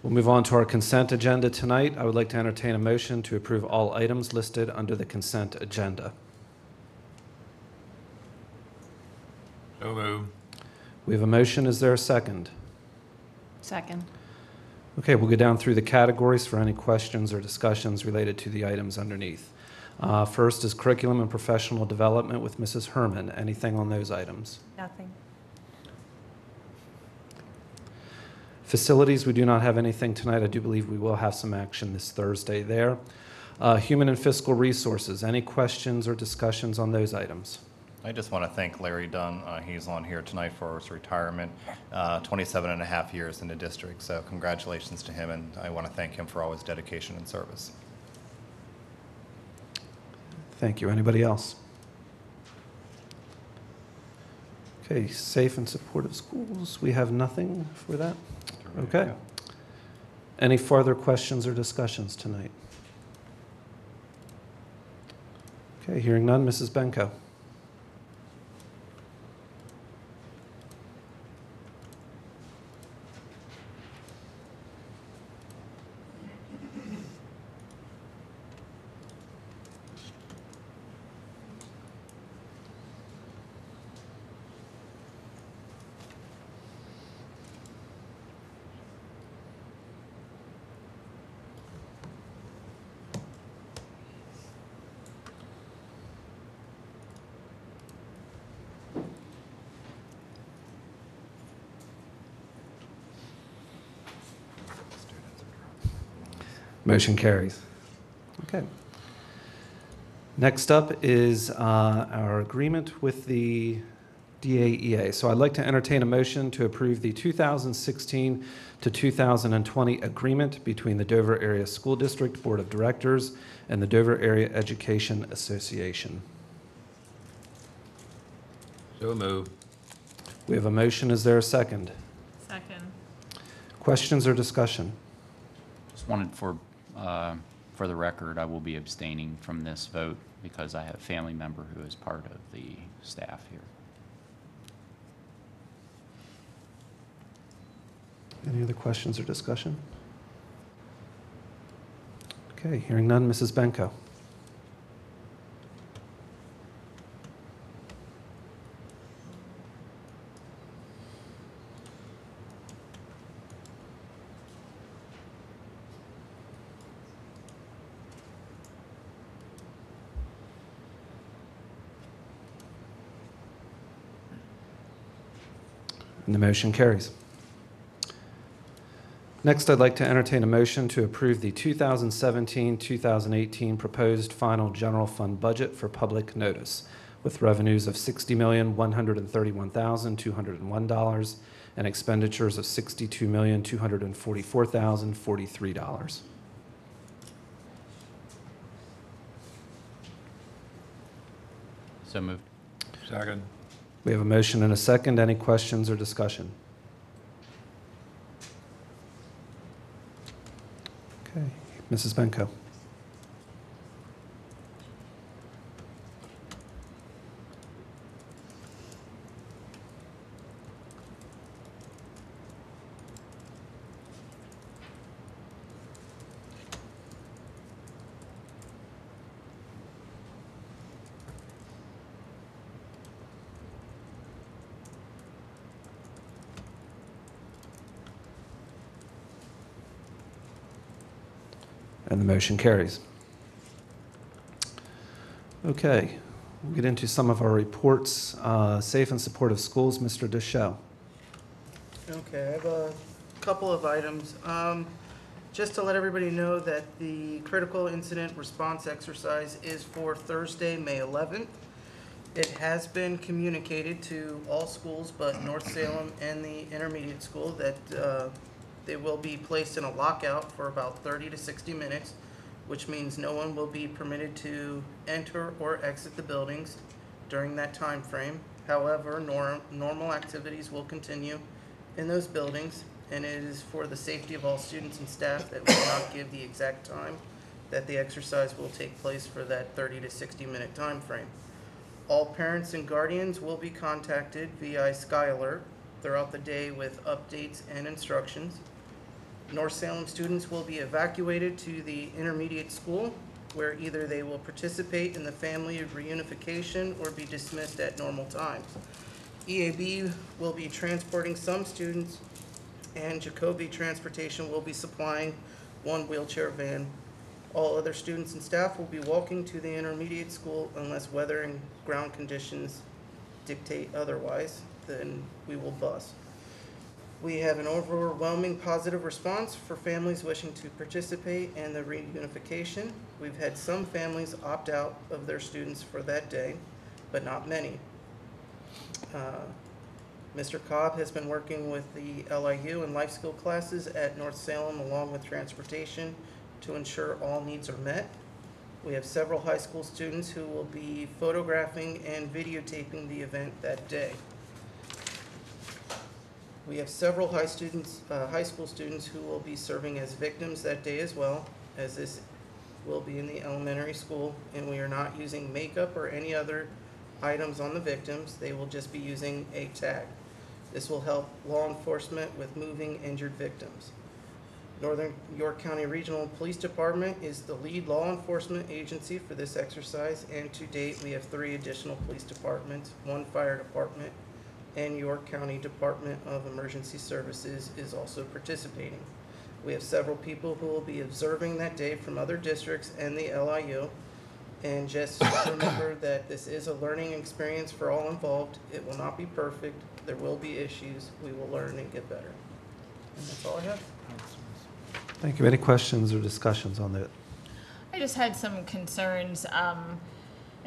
We'll move on to our consent agenda tonight. I would like to entertain a motion to approve all items listed under the consent agenda. So move. We have a motion. Is there a second? Second. Okay, we'll go down through the categories for any questions or discussions related to the items underneath. First is curriculum and professional development with Mrs. Herman. Anything on those items? Nothing. Facilities, we do not have anything tonight. I do believe we will have some action this Thursday there. Human and fiscal resources, any questions or discussions on those items? I just want to thank Larry Dunn. He's on here tonight for his retirement, 27 and a half years in the district. So congratulations to him, and I want to thank him for all his dedication and service. Thank you. Anybody else? Okay, safe and supportive schools, we have nothing for that? Okay. Any further questions or discussions tonight? Okay, hearing none, Mrs. Benko. Motion carries. Okay. Next up is our agreement with the DAEA. So I'd like to entertain a motion to approve the 2016 to 2020 agreement between the Dover Area School District Board of Directors and the Dover Area Education Association. So move. We have a motion. Is there a second? Second. Questions or discussion? Just wanted for For the record, I will be abstaining from this vote because I have a family member who is part of the staff here. Any other questions or discussion? Okay, hearing none, Mrs. Benko. And the motion carries. Next, I'd like to entertain a motion to approve the 2017-2018 proposed final general fund budget for public notice, with revenues of $60,131,201 and expenditures of $62,244,043. So moved. Second. We have a motion and a second. Any questions or discussion? Okay, Mrs. Benko. And the motion carries. Okay, we'll get into some of our reports. Safe and supportive schools, Mr. Deschaux. Okay, I have a couple of items. Just to let everybody know that the critical incident response exercise is for Thursday, May 11th. It has been communicated to all schools but North Salem and the intermediate school that they will be placed in a lockout for about 30 to 60 minutes, which means no one will be permitted to enter or exit the buildings during that time frame. However, normal activities will continue in those buildings, and it is for the safety of all students and staff that we will not give the exact time that the exercise will take place for that 30 to 60 minute time frame. All parents and guardians will be contacted via Sky Alert throughout the day with updates and instructions. North Salem students will be evacuated to the intermediate school, where either they will participate in the family reunification or be dismissed at normal times. EAB will be transporting some students, and Jacoby Transportation will be supplying one wheelchair van. All other students and staff will be walking to the intermediate school unless weather and ground conditions dictate otherwise, then we will bus. We have an overwhelming positive response for families wishing to participate in the reunification. We've had some families opt out of their students for that day, but not many. Mr. Cobb has been working with the LIU and life skill classes at North Salem along with transportation to ensure all needs are met. We have several high school students who will be photographing and videotaping the event that day. We have several high school students who will be serving as victims that day as well, as this will be in the elementary school, and we are not using makeup or any other items on the victims. They will just be using a tag. This will help law enforcement with moving injured victims. Northern York County Regional Police Department is the lead law enforcement agency for this exercise, and to date we have 3 additional police departments, 1 fire department, and York County Department of Emergency Services is also participating. We have several people who will be observing that day from other districts and the LIU. And just remember that this is a learning experience for all involved. It will not be perfect. There will be issues. We will learn and get better. And that's all I have. Thank you. Any questions or discussions on that? I just had some concerns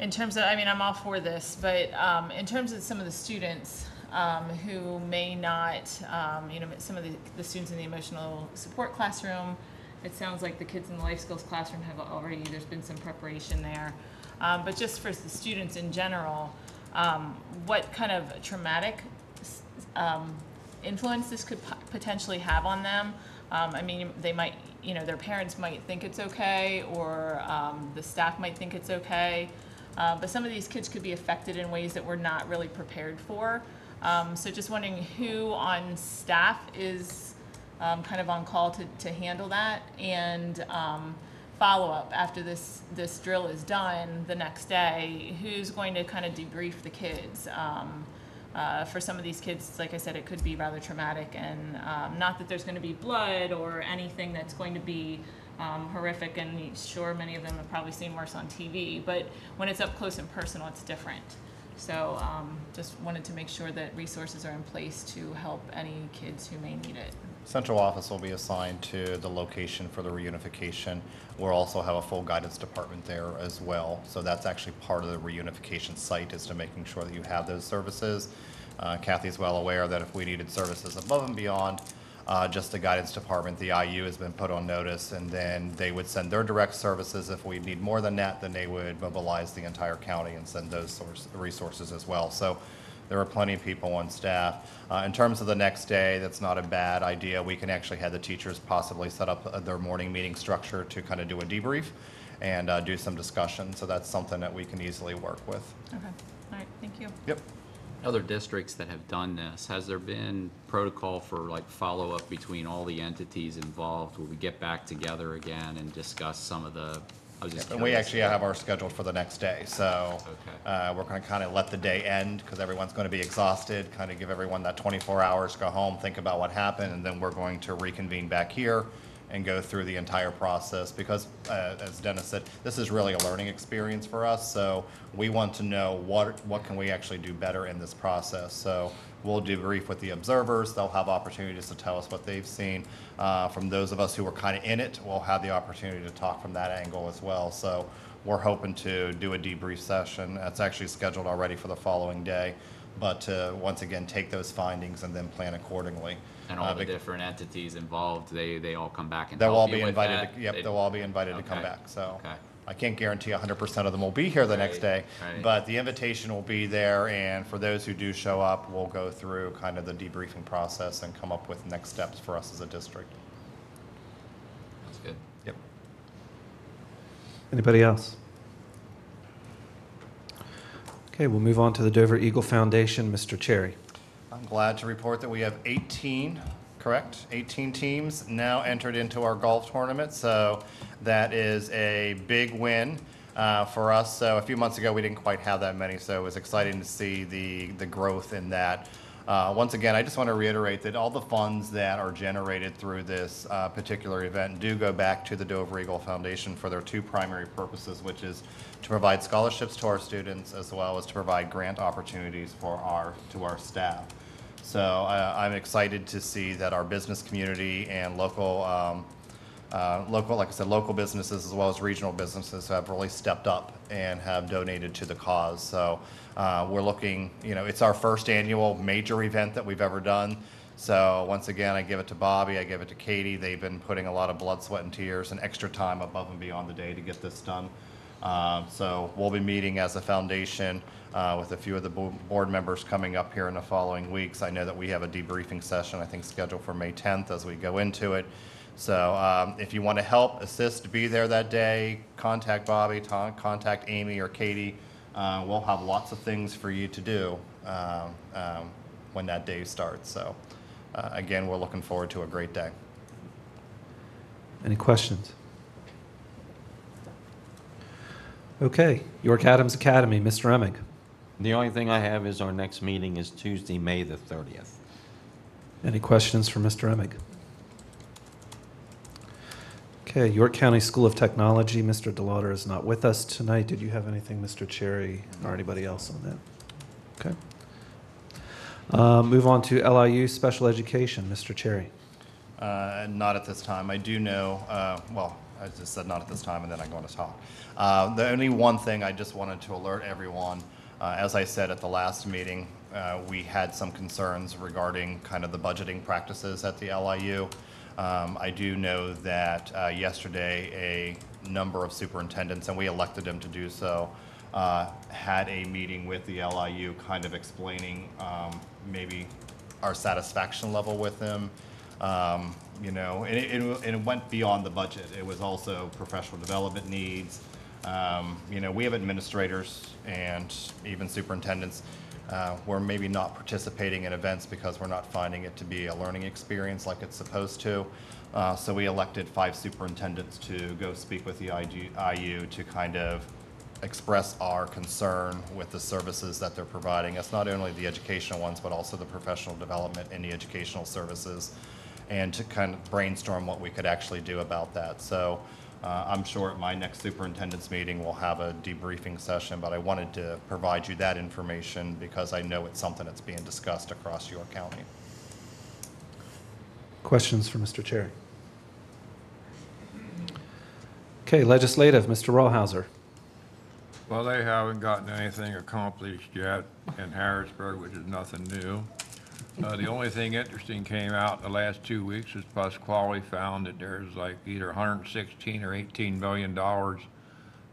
in terms of, I mean, I'm all for this, but in terms of some of the students who may not, some of the students in the emotional support classroom, it sounds like the kids in the life skills classroom have already, there's been some preparation there. But just for the students in general, what kind of traumatic influence this could potentially have on them? I mean, they might you know, their parents might think it's okay, or the staff might think it's okay. But some of these kids could be affected in ways that we're not really prepared for. So just wondering who on staff is kind of on call to handle that, and follow-up after this drill is done the next day, who's going to kind of debrief the kids. For some of these kids, like I said, it could be rather traumatic, and not that there's going to be blood or anything that's going to be horrific, and sure, many of them have probably seen worse on TV, but when it's up close and personal, it's different. So just wanted to make sure that resources are in place to help any kids who may need it. Central office will be assigned to the location for the reunification. We'll also have a full guidance department there as well. So that's actually part of the reunification site, is to making sure that you have those services. Kathy's well aware that if we needed services above and beyond just the guidance department, the IU has been put on notice, and then they would send their direct services. If we need more than that, then they would mobilize the entire county and send those resources as well. So there are plenty of people on staff. In terms of the next day, that's not a bad idea. We can actually have the teachers possibly set up their morning meeting structure to kind of do a debrief and do some discussion. So that's something that we can easily work with. Okay, all right, thank you. Yep. Other districts that have done this, has there been protocol for like follow-up between all the entities involved? Will we get back together again and discuss some of the, I was just And we curious. actually have our scheduled for the next day. So Okay. we're going to kind of let the day end, because everyone's going to be exhausted, kind of give everyone that 24 hours, go home, think about what happened, and then we're going to reconvene back here and go through the entire process, because as Dennis said, this is really a learning experience for us. So we want to know what can we actually do better in this process. So we'll debrief with the observers. They'll have opportunities to tell us what they've seen. From those of us who were kind of in it, we'll have the opportunity to talk from that angle as well. So we're hoping to do a debrief session. That's actually scheduled already for the following day, but to once again take those findings and then plan accordingly. And all the different entities involved, they all come back and They'll all help you be with invited. that? Yep, they'll all be invited to come Okay. back. So Okay. I can't guarantee 100% of them will be here the next day, Right. but the invitation will be there. And for those who do show up, we'll go through kind of the debriefing process and come up with next steps for us as a district. That's good. Yep. Anybody else? Okay, we'll move on to the Dover Eagle Foundation. Mr. Cherry. I'm glad to report that we have 18, correct? 18 teams now entered into our golf tournament. So that is a big win for us. So a few months ago, we didn't quite have that many. So it was exciting to see the growth in that. Once again, I just want to reiterate that all the funds that are generated through this particular event do go back to the Dover Eagle Foundation for their two primary purposes, which is to provide scholarships to our students, as well as to provide grant opportunities to our staff. So I'm excited to see that our business community and local, like I said, local businesses as well as regional businesses have really stepped up and have donated to the cause. So we're looking, it's our first annual major event that we've ever done. So once again, I give it to Bobby, I give it to Katie. They've been putting a lot of blood, sweat, and tears and extra time above and beyond the day to get this done. So we'll be meeting as a foundation with a few of the board members coming up here in the following weeks. I know that we have a debriefing session, I think, scheduled for May 10th as we go into it. So if you want to help, assist, be there that day, contact Bobby, contact Amy or Katie. We'll have lots of things for you to do when that day starts. So again, we're looking forward to a great day. Any questions? Okay, York Adams Academy, Mr. Emig. The only thing I have is our next meeting is Tuesday, May the 30th. Any questions for Mr. Emig? Okay, York County School of Technology, Mr. DeLauder is not with us tonight. Did you have anything, Mr. Cherry, or anybody else on that? Okay. Move on to LIU Special Education, Mr. Cherry. Not at this time. I do know, well, I just said not at this time, and then I'm going to talk. The only one thing I just wanted to alert everyone, as I said at the last meeting, we had some concerns regarding kind of the budgeting practices at the LIU. I do know that yesterday a number of superintendents, and we elected them to do so, had a meeting with the LIU kind of explaining maybe our satisfaction level with them, You know, and it went beyond the budget. It was also professional development needs. You know, we have administrators and even superintendents we're maybe not participating in events because we're not finding it to be a learning experience like it's supposed to. So we elected 5 superintendents to go speak with the IU to kind of express our concern with the services that they're providing us, not only the educational ones, but also the professional development and the educational services, and to kind of brainstorm what we could actually do about that. So I'm sure at my next superintendent's meeting we'll have a debriefing session, but I wanted to provide you that information because I know it's something that's being discussed across your county. Questions for Mr. Cherry? Okay, legislative, Mr. Rawhauser. Well, they haven't gotten anything accomplished yet in Harrisburg, which is nothing new. The only thing interesting came out in the last 2 weeks was Pasquale found that there's like either 116 or 18 million dollars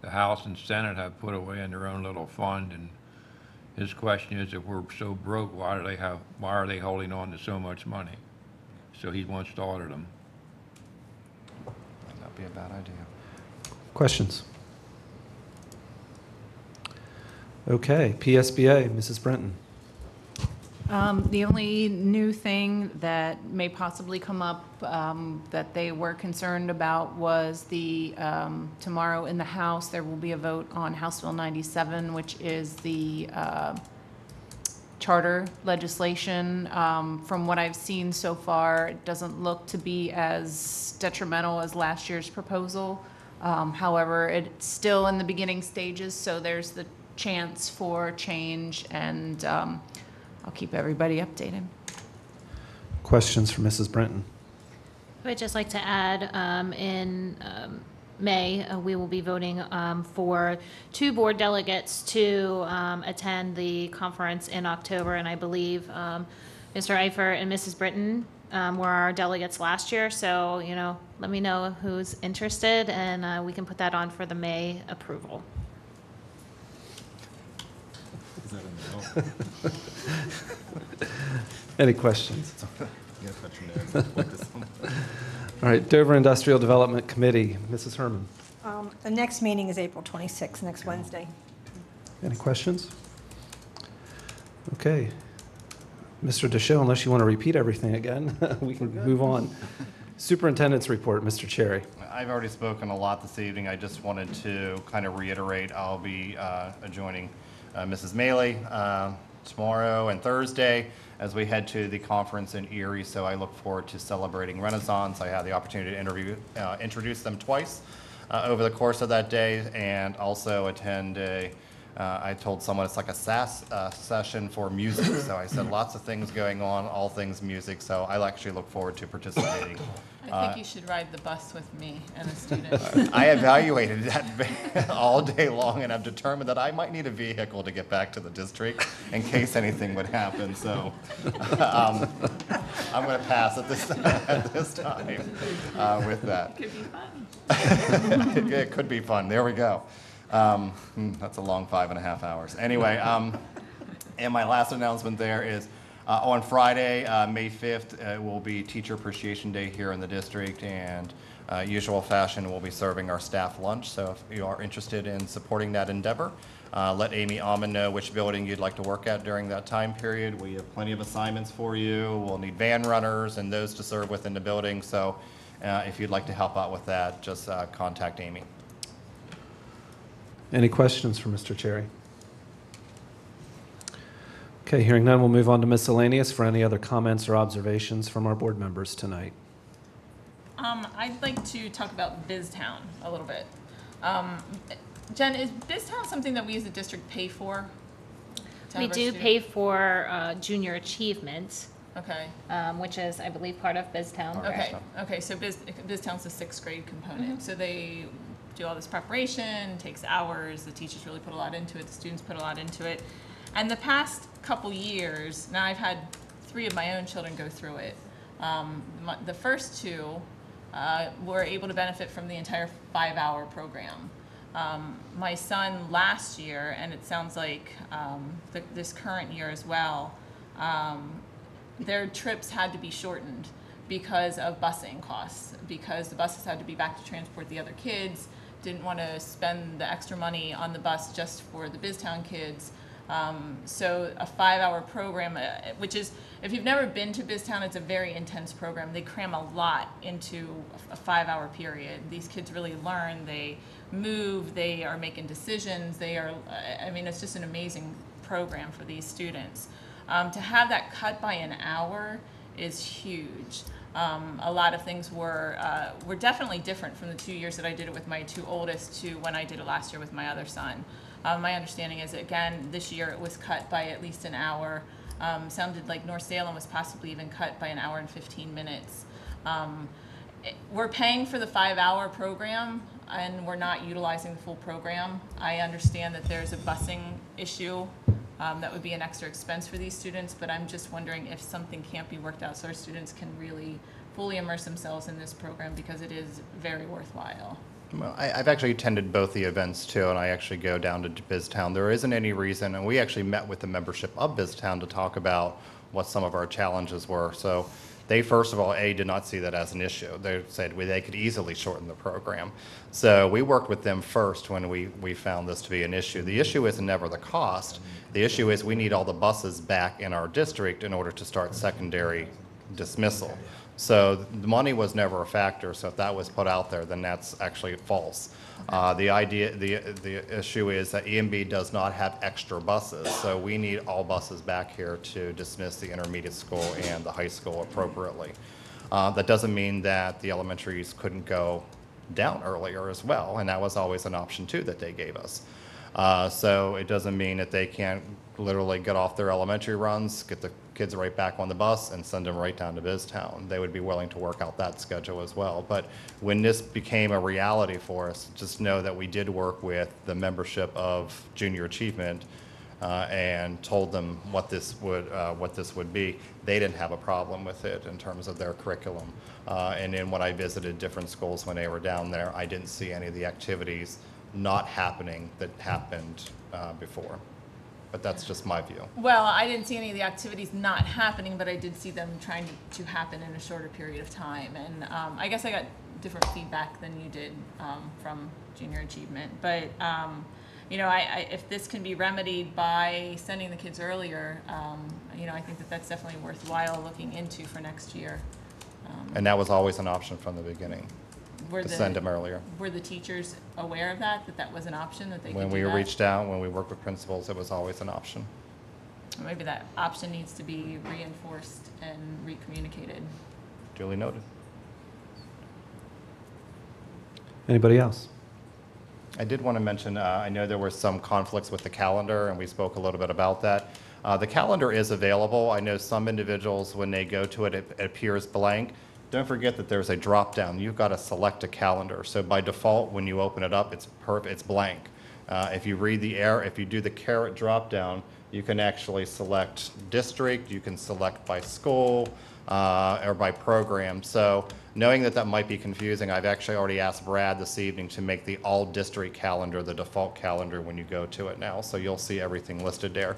the House and Senate have put away in their own little fund. And his question is, if we're so broke, why are they holding on to so much money? So he wants to audit them. Might not be a bad idea. Questions? Okay, PSBA, Mrs. Brenton. The only new thing that may possibly come up that they were concerned about was the tomorrow in the House there will be a vote on House Bill 97, which is the charter legislation. From what I've seen so far, it doesn't look to be as detrimental as last year's proposal. However, it's still in the beginning stages, so there's the chance for change, and I'll keep everybody updated. Questions for Mrs. Brenton? I would just like to add, in May, we will be voting for 2 board delegates to attend the conference in October, and I believe Mr. Eifert and Mrs. Britton were our delegates last year, so, you know, let me know who's interested, and we can put that on for the May approval. Any questions? All right, Dover Industrial Development Committee, Mrs. Herman. The next meeting is April 26th, next Wednesday. Any questions? Okay. Mr. Deschaux, unless you want to repeat everything again, we can move on. Superintendent's report, Mr. Cherry. I've already spoken a lot this evening. I just wanted to kind of reiterate I'll be joining Mrs. Maley tomorrow and Thursday as we head to the conference in Erie, so I look forward to celebrating Renaissance. I had the opportunity to introduce them twice over the course of that day, and also attend I told someone it's like a SAS session for music, so I said lots of things going on, all things music, so I actually look forward to participating. I think you should ride the bus with me and a student. I evaluated that all day long, and I've determined that I might need a vehicle to get back to the district in case anything would happen. So I'm going to pass at this time with that. It could be fun. It could be fun. There we go. That's a long 5.5 hours. Anyway, and my last announcement there is on Friday, May 5th, it will be Teacher Appreciation Day here in the district, and usual fashion, we'll be serving our staff lunch. So if you are interested in supporting that endeavor, let Amy Almond know which building you'd like to work at during that time period. We have plenty of assignments for you. We'll need van runners and those to serve within the building. So if you'd like to help out with that, just contact Amy. Any questions for Mr. Cherry? Okay, hearing none, we'll move on to miscellaneous for any other comments or observations from our board members tonight. I'd like to talk about BizTown a little bit. Jen, is BizTown something that we as a district pay for? We do pay for junior achievement, Okay. which is, I believe, part of BizTown. Okay. So BizTown's the 6th grade component. So they do all this preparation, takes hours. The teachers really put a lot into it. The students put a lot into it. And the past couple years, now I've had 3 of my own children go through it. The first 2 were able to benefit from the entire 5-hour program. My son last year, and it sounds like this current year as well, their trips had to be shortened because of busing costs, because the buses had to be back to transport the other kids, didn't want to spend the extra money on the bus just for the Biztown kids. So a 5-hour program, which is, if you've never been to Biztown, it's a very intense program. They cram a lot into a 5-hour period. These kids really learn, they move, they are making decisions, they are, I mean, it's just an amazing program for these students. To have that cut by an hour is huge. A lot of things were definitely different from the 2 years that I did it with my 2 oldest to when I did it last year with my other son. My understanding is, again, this year it was cut by at least an hour. Sounded like North Salem was possibly even cut by an hour and 15 minutes. We're paying for the 5-hour program, and we're not utilizing the full program. I understand that there's a busing issue. That would be an extra expense for these students, but I'm just wondering if something can't be worked out so our students can really fully immerse themselves in this program, because it is very worthwhile. Well, I've actually attended both the events too, and I actually go down to Biztown. There isn't any reason, and we actually met with the membership of Biztown to talk about what some of our challenges were. So they, first of all, did not see that as an issue. They said they could easily shorten the program. So we worked with them first when we found this to be an issue. The issue is never the cost. The issue is we need all the buses back in our district in order to start secondary dismissal. So the money was never a factor. So if that was put out there, then that's actually false. The issue is that EMB does not have extra buses, so we need all buses back here to dismiss the intermediate school and the high school appropriately. That doesn't mean that the elementaries couldn't go down earlier as well, and that was always an option too that they gave us. So it doesn't mean that they can't literally get off their elementary runs, get the kids right back on the bus, and send them right down to Biztown. They would be willing to work out that schedule as well. But when this became a reality for us, just know that we did work with the membership of Junior Achievement and told them what this would be. They didn't have a problem with it in terms of their curriculum. And then when I visited different schools when they were down there, I didn't see any of the activities not happening that happened before. But that's just my view. Well, I didn't see any of the activities not happening, but I did see them trying to happen in a shorter period of time. And I guess I got different feedback than you did from Junior Achievement. But you know, if this can be remedied by sending the kids earlier, you know, I think that that's definitely worthwhile looking into for next year. And that was always an option from the beginning, to send them earlier. Were the teachers aware of that that was an option, that they could When do we that? reached out, when we worked with principals, it was always an option. Maybe that option needs to be reinforced and recommunicated. Duly noted. Anybody else? I did want to mention, I know there were some conflicts with the calendar, and we spoke a little bit about that. The calendar is available. I know some individuals, when they go to it, it appears blank. Don't forget that there's a drop-down. You've got to select a calendar. So by default, when you open it up, it's blank. If you do the caret drop-down, you can actually select district, you can select by school, or by program. So knowing that that might be confusing, I've actually already asked Brad this evening to make the all-district calendar the default calendar when you go to it now. So you'll see everything listed there.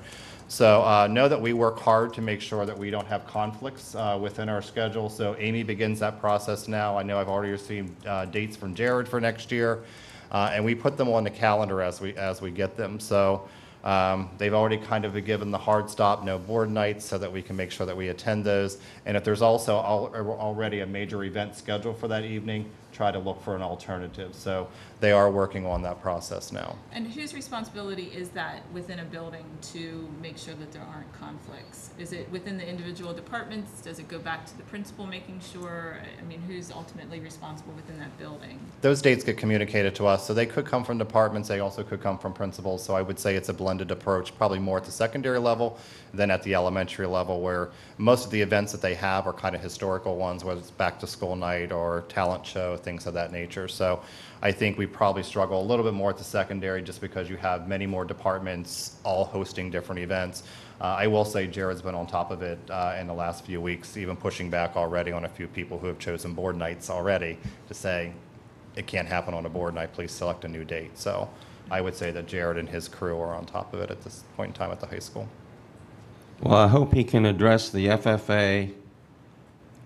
So know that we work hard to make sure that we don't have conflicts within our schedule. So Amy begins that process now. I know I've already received dates from Jared for next year, and we put them on the calendar as we get them. So they've already kind of given the hard stop, no board nights, so that we can make sure that we attend those. And if there's also already a major event scheduled for that evening, try to look for an alternative. So they are working on that process now. And whose responsibility is that within a building to make sure that there aren't conflicts? Is it within the individual departments? Does it go back to the principal making sure? I mean, who's ultimately responsible within that building? Those dates get communicated to us, so they could come from departments, they also could come from principals. So I would say it's a blended approach, probably more at the secondary level than at the elementary level, where most of the events that they have are kind of historical ones, whether it's back to school night or talent show, things of that nature. So I think we probably struggle a little bit more at the secondary just because you have many more departments all hosting different events. I will say Jared's been on top of it in the last few weeks, even pushing back already on a few people who have chosen board nights already to say, it can't happen on a board night, please select a new date. So I would say that Jared and his crew are on top of it at this point in time at the high school. Well, I hope he can address the FFA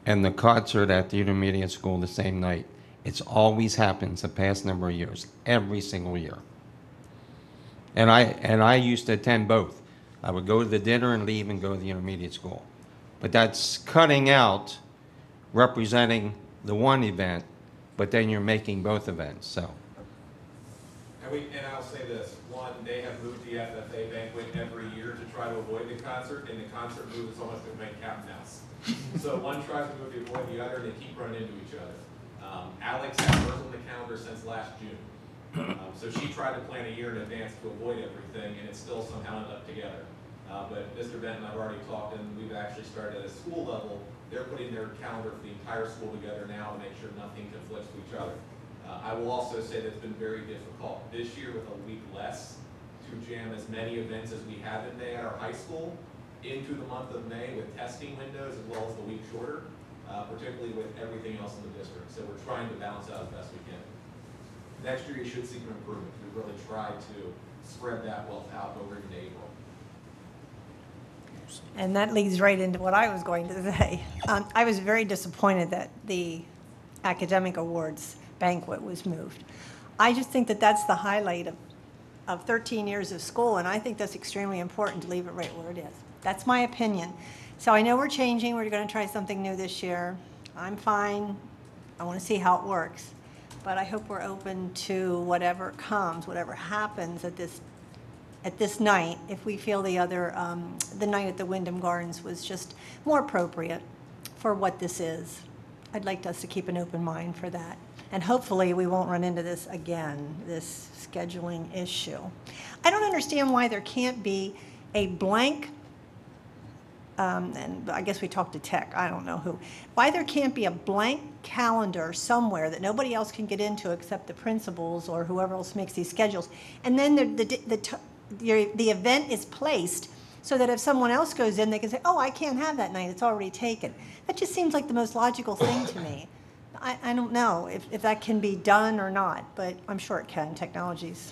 and the concert at the intermediate school the same night. It's always happened the past number of years, every single year. And I used to attend both. I would go to the dinner and leave and go to the intermediate school. But that's cutting out representing the one event, but then you're making both events, so. And I'll say this, one, they have moved the FFA banquet every year to try to avoid the concert, and the concert move is almost to make cat and mouse. So one tries to move to avoid the other, and they keep running into each other. Alex had hers on the calendar since last June. So she tried to plan a year in advance to avoid everything, and it still somehow ended up together. But Mr. Benton and I've already talked, and we've actually started at a school level. They're putting their calendar for the entire school together now to make sure nothing conflicts with each other. I will also say that it's been very difficult this year with a week less to jam as many events as we have in May at our high school into the month of May with testing windows as well as the week shorter, particularly with everything else in the district. So we're trying to balance out as best we can. Next year you should see some improvement. We really tried to spread that wealth out over into April. And that leads right into what I was going to say. I was very disappointed that the academic awards banquet was moved. I just think that that's the highlight of 13 years of school, and I think that's extremely important to leave it right where it is. That's my opinion. So I know we're changing. We're going to try something new this year. I'm fine. I want to see how it works. But I hope we're open to whatever comes, whatever happens at this night, if we feel the night at the Wyndham Gardens was just more appropriate for what this is. I'd like us to keep an open mind for that. And hopefully we won't run into this again, this scheduling issue. I don't understand why there can't be a blank, and I guess we talked to tech, I don't know who, why there can't be a blank calendar somewhere that nobody else can get into except the principals or whoever else makes these schedules. And then the event is placed so that if someone else goes in, they can say, oh, I can't have that night, it's already taken. That just seems like the most logical thing to me. I don't know if that can be done or not, but I'm sure it can. Technology's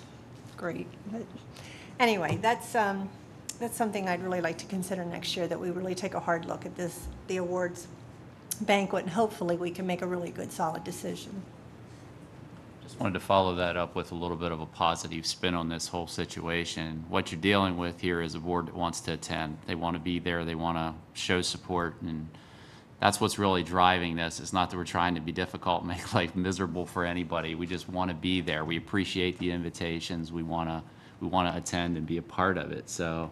great. But anyway, that's something I'd really like to consider next year, that we really take a hard look at the awards banquet, and hopefully we can make a really good, solid decision. Just wanted to follow that up with a little bit of a positive spin on this whole situation. What you're dealing with here is a board that wants to attend. They want to be there. They want to show support, and that's what's really driving this. It's not that we're trying to be difficult, make life miserable for anybody. We just want to be there. We appreciate the invitations. We want to attend and be a part of it. So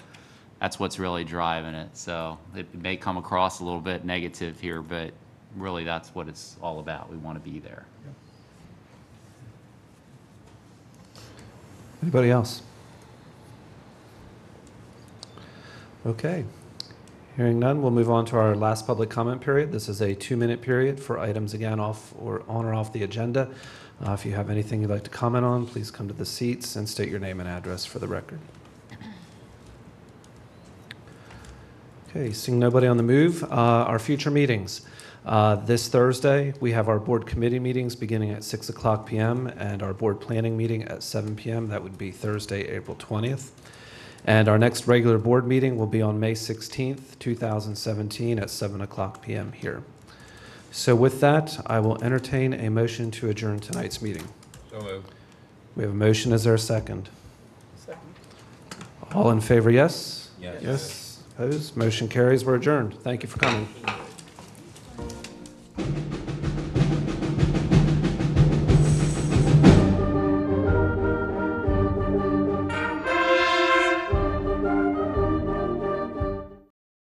that's what's really driving it. So it may come across a little bit negative here, but really that's what it's all about. We want to be there. Anybody else? Okay. Hearing none, we'll move on to our last public comment period. This is a 2-minute period for items again on or off the agenda. If you have anything you'd like to comment on, please come to the seats and state your name and address for the record. Okay, seeing nobody on the move, our future meetings. This Thursday, we have our board committee meetings beginning at 6 o'clock p.m. and our board planning meeting at 7 p.m. That would be Thursday, April 20th. And our next regular board meeting will be on May 16th, 2017 at 7 o'clock p.m. here. So with that, I will entertain a motion to adjourn tonight's meeting. So moved. We have a motion. Is there a second? Second. All in favor, yes? Yes. Yes. Opposed? Motion carries. We're adjourned. Thank you for coming.